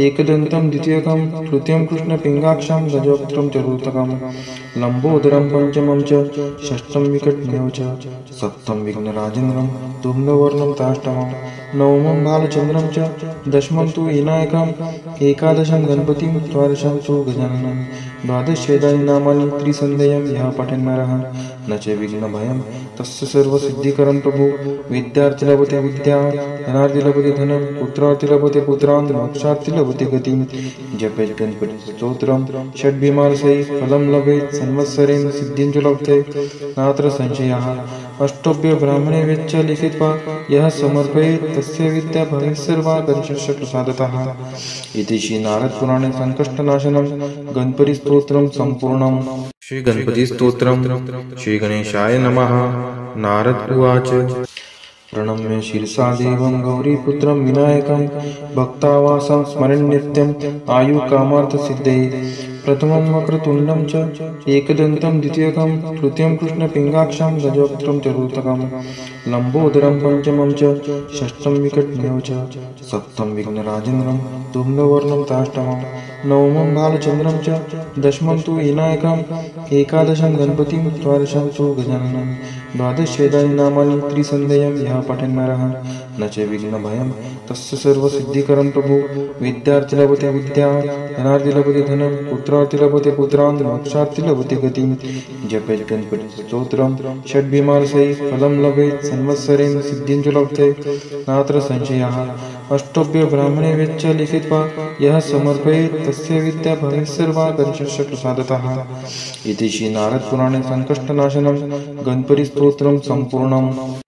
एकदन्तं द्वितीयकं तृतीयं कृष्णपिङ्गाक्षं गजवक्त्रं चतुर्थकं लम्बोदरं पंचमं च षष्ठं विकटमेव च सप्तमं विघ्नराजेन्द्रं धूम्रवर्णं ताष्टमं नवमं बालचन्द्रं च दशमं तु विनायकम् एकादशं गणपतिं द्वादशं तु गजाननं द्वादशेदानि नामानि त्रिसन्ध्यं यः पठेन् नरः न च विघ्नभयं तस्य सर्वसिद्धिकरं प्रभु विद्यार्थी लभते विद्या धनार्थी लभते धनं पुत्रार्थी लभते पुत्रान् मोक्षार्थी लभते गतिं जपेत् गणपतिस्तोत्रं षड्भिमानसै फलं लभेत् संवत्सरेण सिद्धिं च लभते नात्र संशयः अष्टभ्य ब्राह्मणे वेच्च लिखित्वा यः समर्पयेत् तस्य विद्या भवेत् सर्वा गणेशस्य प्रसादतः इति श्री नारद पुराणे संकष्टनाशनं गणपति स्तोत्रं संपूर्णम्। श्री गणपति स्तोत्रम्। श्री गणेशाय नमः। नारद उवाच प्रणम्य शिरसा देवं गौरीपुत्रं विनायकं भक्तावासं स्मरन् नित्यम् आयुकामार्थसिद्धये प्रथमं वक्रतुण्डं च एकदन्तं द्वितीयकं तृतीयं कृष्णपिङ्गाक्षं गजवक्त्रं चतुर्थकं लम्बोदरं पंचमं च षष्ठं विकटमेव च सप्तमं विघ्नराजेन्द्रं धूम्रवर्णं ताष्टमं नवमं बालचन्द्रं च दशमं तु विनायकम् एकादशं गणपतिं द्वादशं तु गजाननं द्वादशेदानि नामानि त्रिसन्ध्यं यः पठेन् नरः न च विघ्नभयं तस्य सर्वसिद्धिकरं प्रभु विद्यार्थी लभते विद्या धनार्थी लभते धनं पुत्रार्थी लभते पुत्रान् मोक्षार्थी लभते गतिं जपेत् गणपतिस्तोत्रं षड्भिमानसै फलं लभेत् संवत्सरेण सिद्धिं च लभते नात्र संशयः अष्टभ्य ब्राह्मणे वेच्च लिखित्वा यः समर्पयेत् तस्य विद्या भवेत् सर्वा गणेशस्य प्रसादतः इति श्री नारद पुराणे संकष्टनाशनं गणपति स्तोत्रं संपूर्णम्।